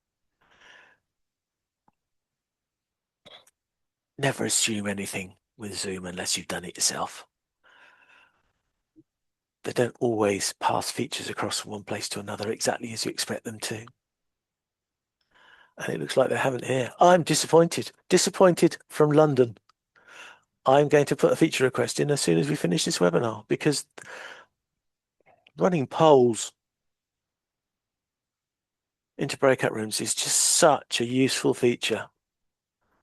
Never assume anything with Zoom unless you've done it yourself. They don't always pass features across from one place to another exactly as you expect them to. And it looks like they haven't here. I'm disappointed. Disappointed from London. I'm going to put a feature request in as soon as we finish this webinar, because running polls into breakout rooms is just such a useful feature.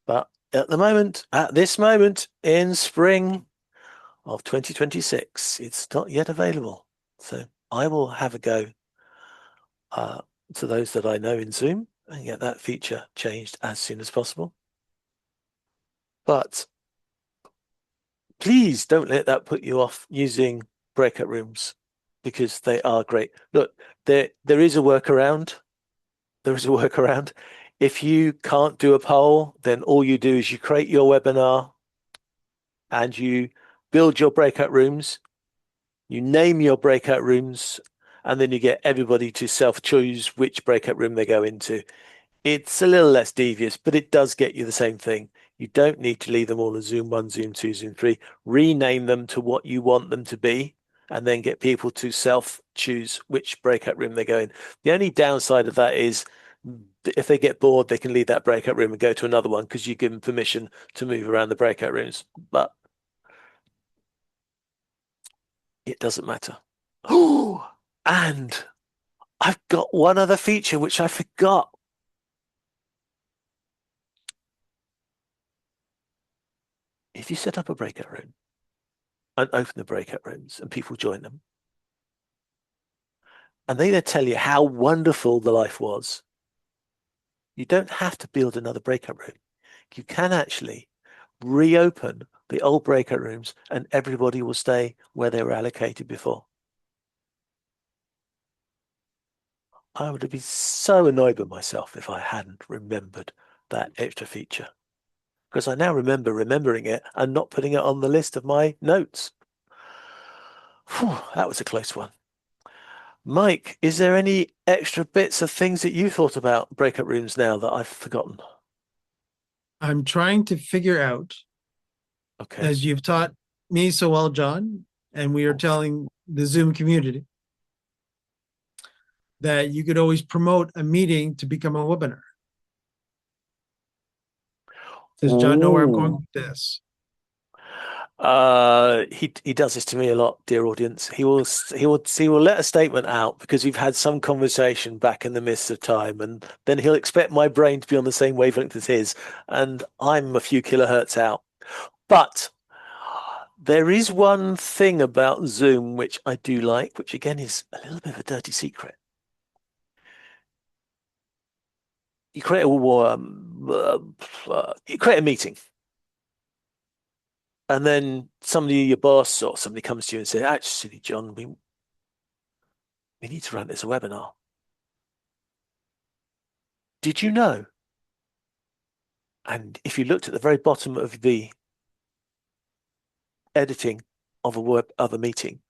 But at this moment in spring of 2026, it's not yet available. So I will have a go to those that I know in Zoom and get that feature changed as soon as possible. But please don't let that put you off using breakout rooms, because they are great. Look, there is a workaround. There is a workaround. If you can't do a poll, then all you do is you create your webinar and you build your breakout rooms, you name your breakout rooms, and then you get everybody to self-choose which breakout room they go into. It's a little less devious, but it does get you the same thing. You don't need to leave them all as Zoom 1, Zoom 2, Zoom 3. Rename them to what you want them to be, and then get people to self-choose which breakout room they go in. The only downside of that is if they get bored, they can leave that breakout room and go to another one because you give them permission to move around the breakout rooms. But it doesn't matter. Oh, and I've got one other feature which I forgot. If you set up a breakout room and open the breakout rooms and people join them, and they tell you how wonderful the life was, you don't have to build another breakout room. You can actually reopen the old breakout rooms and everybody will stay where they were allocated before. I would have been so annoyed with myself if I hadn't remembered that extra feature, because I now remember remembering it and not putting it on the list of my notes. Whew, that was a close one. Mike, is there any extra bits of things that you thought about breakout rooms now that I've forgotten? I'm trying to figure out, Okay. as you've taught me so well, John, and we are telling the Zoom community, that you could always promote a meeting to become a webinar. Does John know where I'm going with this? He does this to me a lot, dear audience. He will let a statement out because we've had some conversation back in the midst of time, and then he'll expect my brain to be on the same wavelength as his, and I'm a few kilohertz out. But there is one thing about Zoom which I do like, which again is a little bit of a dirty secret. You create a meeting, and then somebody, your boss or somebody, comes to you and says, "Actually, John, we need to run this as a webinar. Did you know?" And if you looked at the very bottom of the editing of a meeting,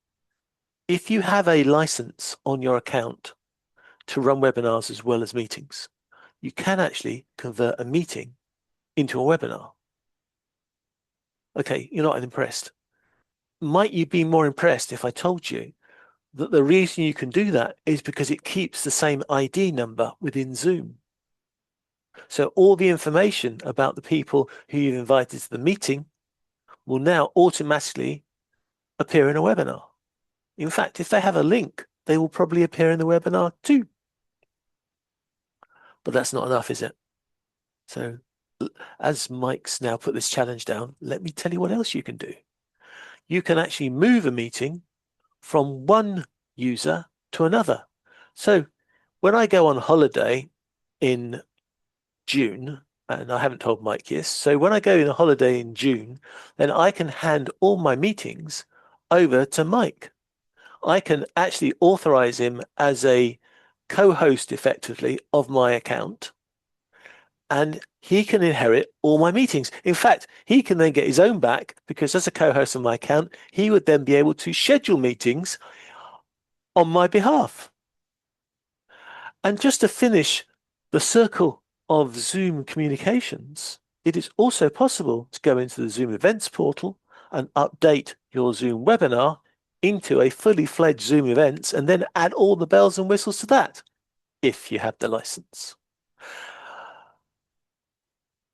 if you have a license on your account to run webinars as well as meetings, you can actually convert a meeting into a webinar. Okay, you're not impressed. Might you be more impressed if I told you that the reason you can do that is because it keeps the same ID number within Zoom? So all the information about the people who you've invited to the meeting will now automatically appear in a webinar. In fact, if they have a link, they will probably appear in the webinar too. But that's not enough, is it? So as Mike's now put this challenge down, let me tell you what else you can do. You can actually move a meeting from one user to another. So when I go on holiday in June, and I haven't told Mike this, so when I go on a holiday in June, then I can hand all my meetings over to Mike. I can actually authorize him as a co-host effectively of my account, and he can inherit all my meetings. In fact, he can then get his own back because as a co-host of my account, he would then be able to schedule meetings on my behalf. And just to finish the circle of Zoom communications, it is also possible to go into the Zoom events portal and update your Zoom webinar into a fully fledged Zoom events and then add all the bells and whistles to that if you have the license.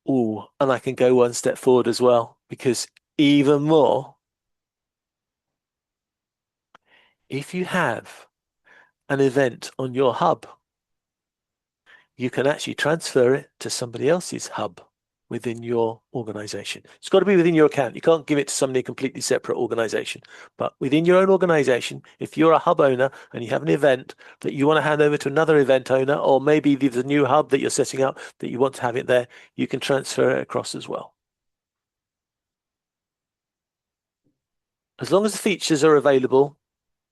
Oh, and I can go one step forward as well, because even more, if you have an event on your hub, you can actually transfer it to somebody else's hub. within your organization. It's got to be within your account. You can't give it to somebody completely separate organization, but within your own organization, if you're a hub owner and you have an event that you want to hand over to another event owner, or maybe there's a new hub that you're setting up that you want to have it there, you can transfer it across as well. As long as the features are available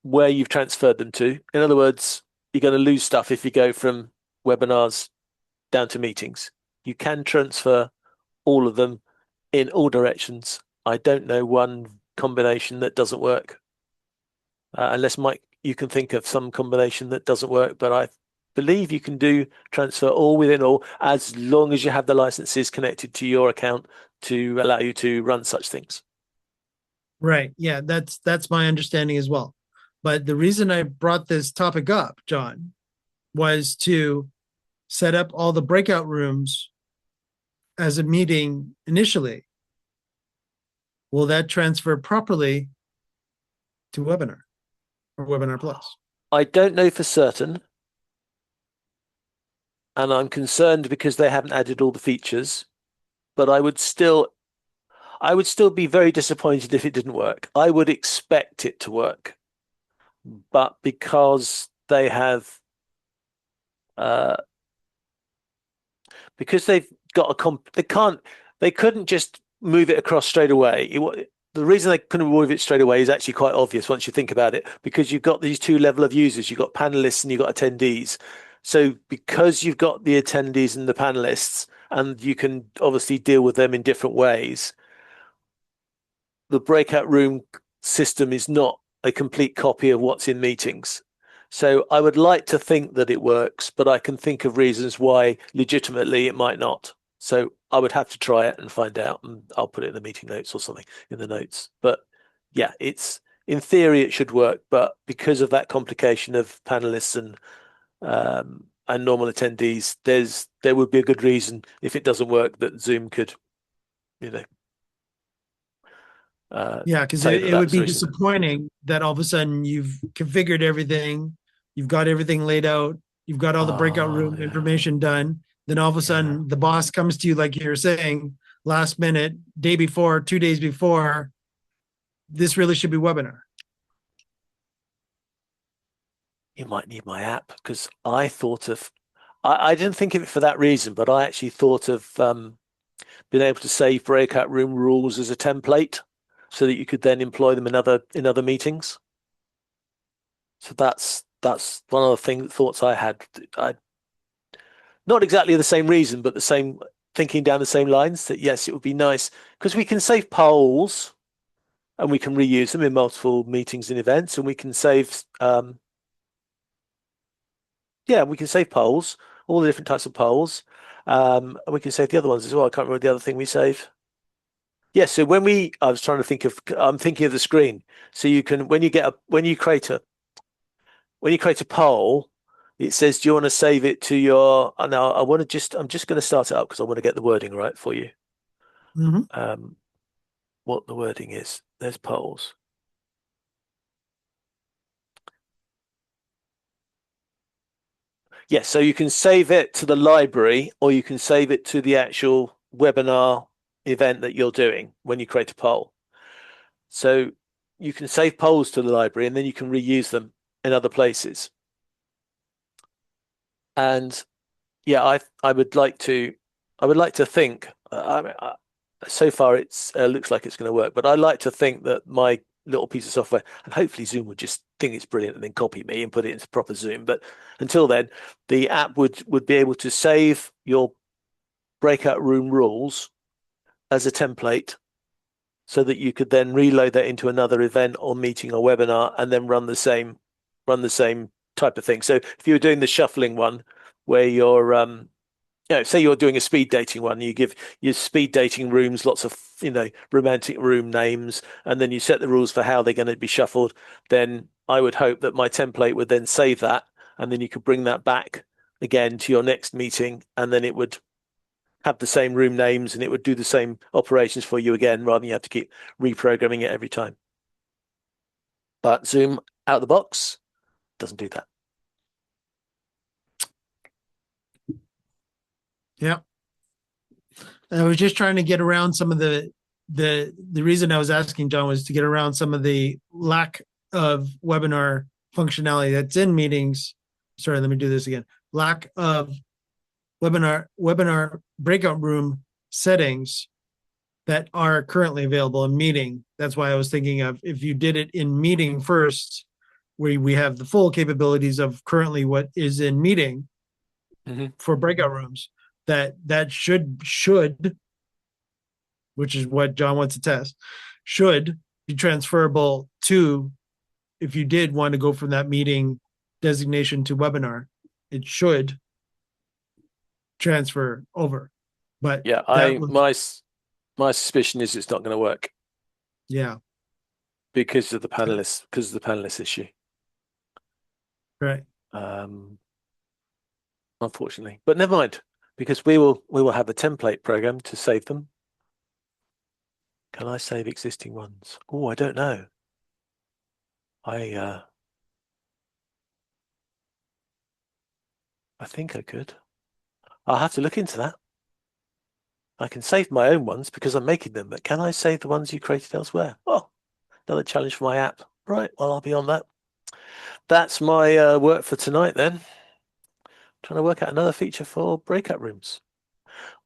where you've transferred them to. In other words, you're going to lose stuff if you go from webinars down to meetings. You can transfer all of them in all directions. I don't know one combination that doesn't work. Unless, Mike, you can think of some combination that doesn't work, but I believe you can do transfer all within all as long as you have the licenses connected to your account to allow you to run such things. Right. Yeah, that's my understanding as well. But the reason I brought this topic up, John, was to set up all the breakout rooms as a meeting initially. Will that transfer properly to Webinar or Webinar Plus? I don't know for certain. And I'm concerned because they haven't added all the features, but I would still be very disappointed if it didn't work. I would expect it to work, but because they have, because they've got they couldn't just move it across straight away. The reason they couldn't move it straight away is actually quite obvious once you think about it, because you've got these two level of users. You've got panelists and you've got attendees. So because you've got the attendees and the panelists, and you can obviously deal with them in different ways, the breakout room system is not a complete copy of what's in meetings. So I would like to think that it works, but I can think of reasons why legitimately it might not. So I would have to try it and find out, and I'll put it in the meeting notes or something in the notes. But yeah, in theory it should work, but because of that complication of panelists and normal attendees, there would be a good reason if it doesn't work that Zoom could, yeah, because it would be disappointing that all of a sudden you've configured everything, you've got everything laid out, you've got all the breakout room information done. Then all of a sudden the boss comes to you, like you're saying, last minute, day before, 2 days before, this really should be Webinar. You might need my app, because I didn't think of it for that reason, but I actually thought of being able to save breakout room rules as a template so that you could then employ them in other meetings. So that's one of the thoughts I had. Not exactly the same reason, but the same thinking down the same lines, that yes, it would be nice because we can save polls and we can reuse them in multiple meetings and events, and we can save we can save polls, all the different types of polls. And we can save the other ones as well. I can't remember the other thing we save. Yeah, so I'm thinking of the screen. So you can, when you create a poll, it says, do you want to save it to your, now I'm just going to start it up because I want to get the wording right for you. Mm-hmm. What the wording is. There's polls. Yes, so you can save it to the library, or you can save it to the actual webinar event that you're doing when you create a poll. So you can save polls to the library, and then you can reuse them in other places. And yeah, I would like to think. So far it's looks like it's going to work, but I like to think that my little piece of software, and hopefully Zoom would just think it's brilliant and then copy me and put it into proper Zoom. But until then, the app would be able to save your breakout room rules as a template, so that you could then reload that into another event or meeting or webinar, and then run the same type of thing. So if you were doing the shuffling one, where you're say you're doing a speed dating one, you give your speed dating rooms lots of romantic room names, and then you set the rules for how they're going to be shuffled. Then I would hope that my template would then save that, and then you could bring that back again to your next meeting, and then it would have the same room names and it would do the same operations for you again, rather than you have to keep reprogramming it every time. But Zoom out of the box doesn't do that. Yeah. I was just trying to get around some of the reason I was asking John was to get around some of the lack of webinar functionality that's in meetings. Sorry, let me do this again. Lack of webinar breakout room settings that are currently available in meeting. That's why I was thinking of if you did it in meeting first, where we have the full capabilities of currently what is in meeting for breakout rooms, that should, which is what John wants to test, should be transferable to, if you did want to go from that meeting designation to webinar, it should transfer over. But Yeah, that was, my suspicion is it's not going to work yeah, because of the panelist issue. right. Unfortunately, but never mind, because we will have a template program to save them. Can I save existing ones? Oh, I don't know. I think I could. I'll have to look into that. I can save my own ones because I'm making them, but can I save the ones you created elsewhere? Oh, another challenge for my app. Right, well, I'll be on that. That's my work for tonight then. Trying to work out another feature for breakout rooms.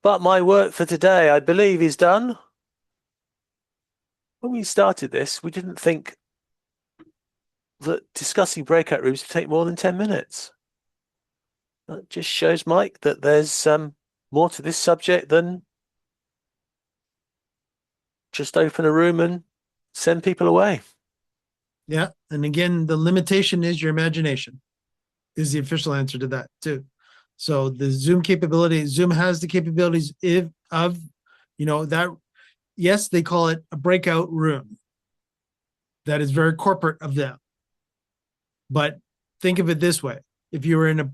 But my work for today, I believe, is done. When we started this, we didn't think that discussing breakout rooms would take more than 10 minutes. That just shows, Mike, that there's more to this subject than just open a room and send people away. Yeah. And again, the limitation is your imagination, is the official answer to that too. So the Zoom capability, Zoom has the capabilities of, that, yes, they call it a breakout room. That is very corporate of them. But think of it this way. If you were in a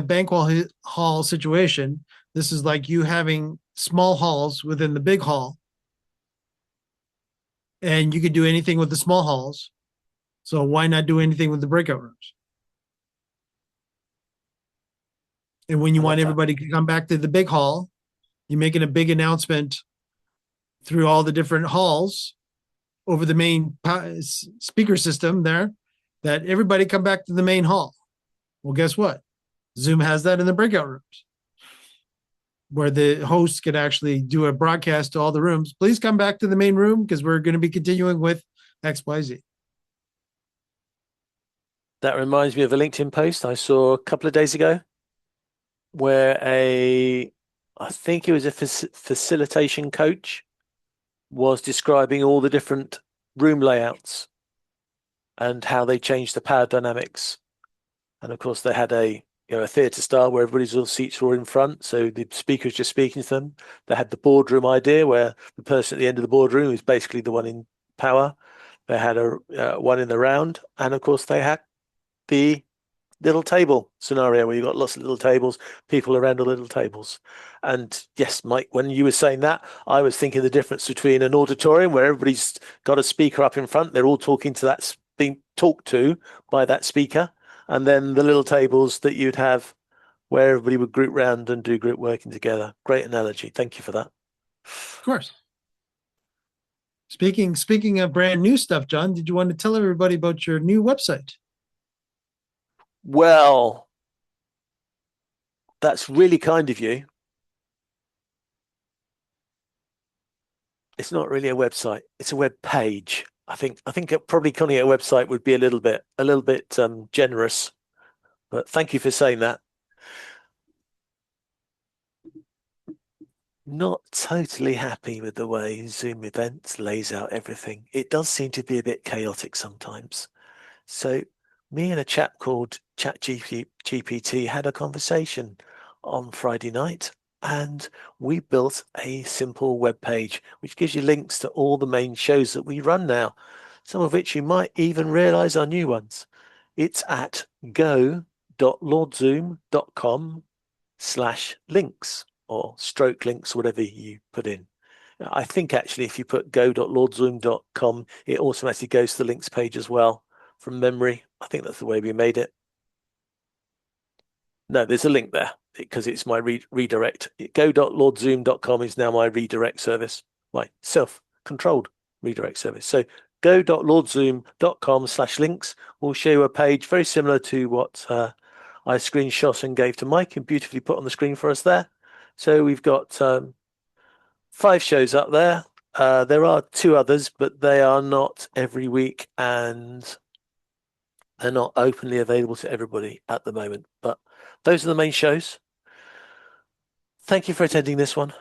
banquet hall situation, this is like you having small halls within the big hall. And you could do anything with the small halls. So why not do anything with the breakout rooms? And when you want everybody to come back to the big hall, you're making a big announcement through all the different halls over the main speaker system there that everybody come back to the main hall. Well, guess what? Zoom has that in the breakout rooms where the host can actually do a broadcast to all the rooms. Please come back to the main room because we're going to be continuing with XYZ. That reminds me of a LinkedIn post I saw a couple of days ago where I think it was a facilitation coach was describing all the different room layouts and how they changed the power dynamics. And of course, they had a theatre style where everybody's all seats were in front, so the speaker's just speaking to them. They had the boardroom idea where the person at the end of the boardroom is basically the one in power. They had a one in the round, and of course, they had the little table scenario where you've got lots of little tables, people around the little tables. And yes, Mike, when you were saying that, I was thinking the difference between an auditorium where everybody's got a speaker up in front, they're all talking to that, being talked to by that speaker, and then the little tables that you'd have where everybody would group round and do group working together. Great analogy. Thank you for that. Of course. Speaking of brand new stuff, John, did you want to tell everybody about your new website? Well, that's really kind of you. It's not really a website. It's a web page. I think probably calling it a website would be a little bit generous, but thank you for saying that. Not totally happy with the way Zoom Events lays out everything. It does seem to be a bit chaotic sometimes. So me and a chap called ChatGPT had a conversation on Friday night, and we built a simple web page which gives you links to all the main shows that we run now, some of which you might even realize are new ones. It's at go.lordzoom.com/links or stroke links, whatever you put in. I think actually if you put go.lordzoom.com, it automatically goes to the links page as well from memory. I think that's the way we made it. No, there's a link there. because it's my redirect. Go.lordzoom.com is now my redirect service, my self-controlled redirect service. So go.lordzoom.com/links will show you a page very similar to what I screenshot and gave to Mike and beautifully put on the screen for us there. So we've got 5 shows up there. There are 2 others, but they are not every week and they're not openly available to everybody at the moment. But those are the main shows. Thank you for attending this one,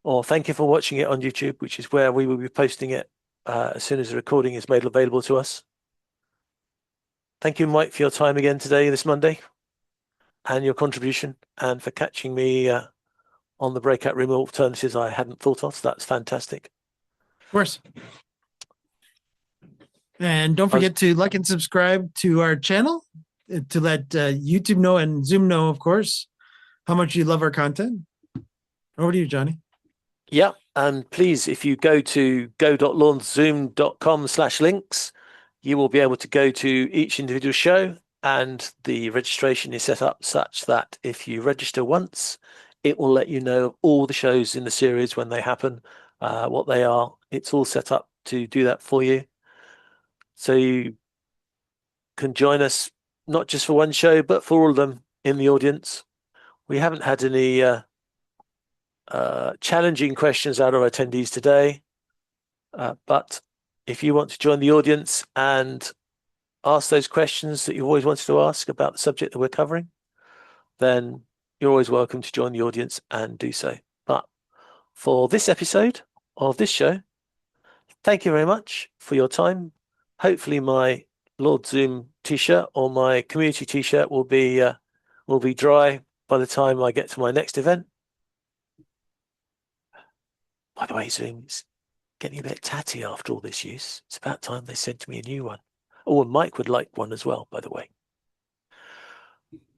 or thank you for watching it on YouTube, which is where we will be posting it as soon as the recording is made available to us. Thank you, Mike, for your time again today, this Monday, and your contribution, and for catching me on the breakout room alternatives I hadn't thought of. So that's fantastic. Of course. And don't forget to like and subscribe to our channel to let YouTube know and Zoom know, of course, how much you love our content. Over to you, Johnny. Yeah, and please, if you go to go.lordzoom.com/links, you will be able to go to each individual show, and the registration is set up such that if you register once, it will let you know all the shows in the series when they happen, what they are. It's all set up to do that for you. So you can join us not just for one show, but for all of them in the audience. We haven't had any challenging questions out of our attendees today. But if you want to join the audience and ask those questions that you've always wanted to ask about the subject that we're covering, then you're always welcome to join the audience and do so. But for this episode of this show, thank you very much for your time. Hopefully my Lord Zoom t-shirt or my community t-shirt will be dry by the time I get to my next event. By the way, Zoom's getting a bit tatty after all this use. It's about time they sent me a new one. Oh, and Mike would like one as well, by the way.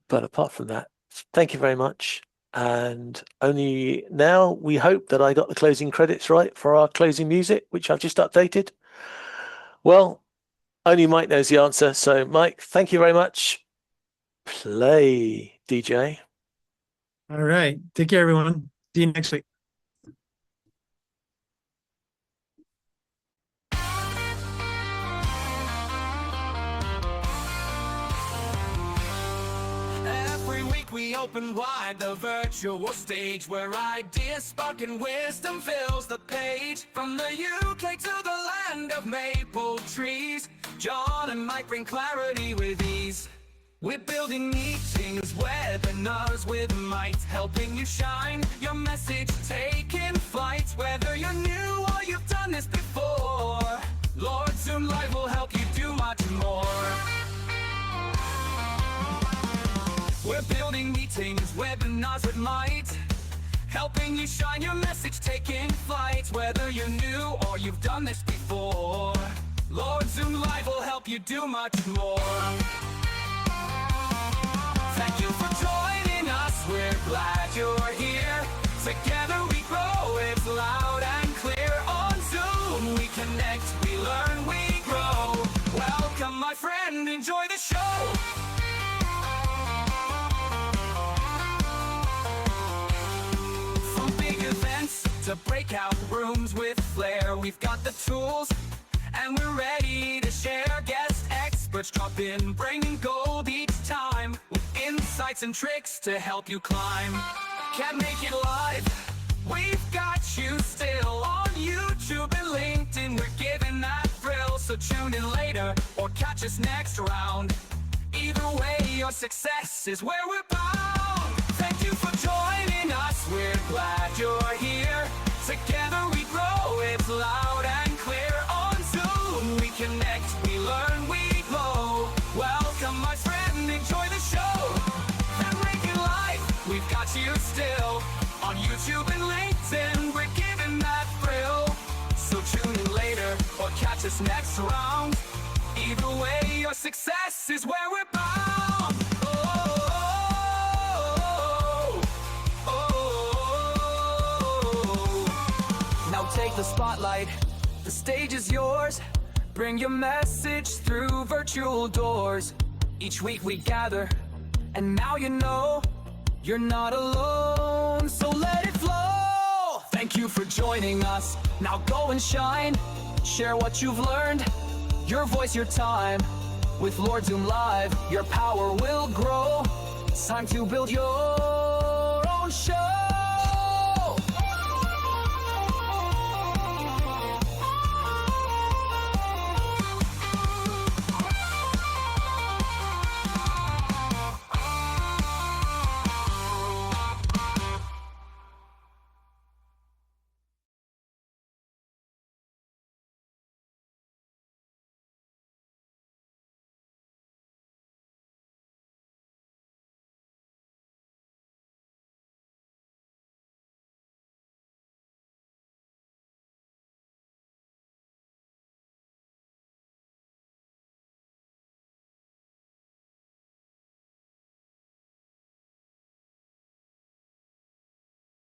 But apart from that, thank you very much. And only now we hope that I got the closing credits right for our closing music, which I've just updated. Well, only Mike knows the answer. So, Mike, thank you very much. Play, DJ. All right. Take care, everyone. See you next week. Every week we open wide the virtual stage where ideas spark and wisdom fills the page. From the UK to the land of maple trees, John and Mike bring clarity with ease. We're building meetings, webinars with might, helping you shine your message, taking flight. Whether you're new or you've done this before, Lord Zoom Live will help you do much more. We're building meetings, webinars with might, helping you shine your message, taking flight. Whether you're new or you've done this before, Lord Zoom Live will help you do much more. Thank you for joining us, we're glad you're here. Together we grow, it's loud and clear. On Zoom we connect, we learn, we grow. Welcome my friend, enjoy the show. From big events to breakout rooms with flair, we've got the tools and we're ready to share. Guest experts drop in, bringing gold each time, with insights and tricks to help you climb. Can't make it live, we've got you still. On YouTube and LinkedIn, we're giving that thrill. So tune in later or catch us next round. Either way, your success is where we're bound. Thank you for joining us, we're glad you're here. Together we grow, it's loud and clear. On Zoom we connect, we learn, we glow. Welcome my friend, enjoy the show. And make it live, we've got you still. On YouTube and LinkedIn, we're giving that thrill. So tune in later or catch us next round. Either way, your success is where we're bound. Now take the spotlight, the stage is yours. Bring your message through virtual doors. Each week we gather, and now you know You're not alone, so let it flow. Thank you for joining us. Now go and shine. Share what you've learned. Your voice, your time. With Lord Zoom Live, your power will grow. It's time to build your own show.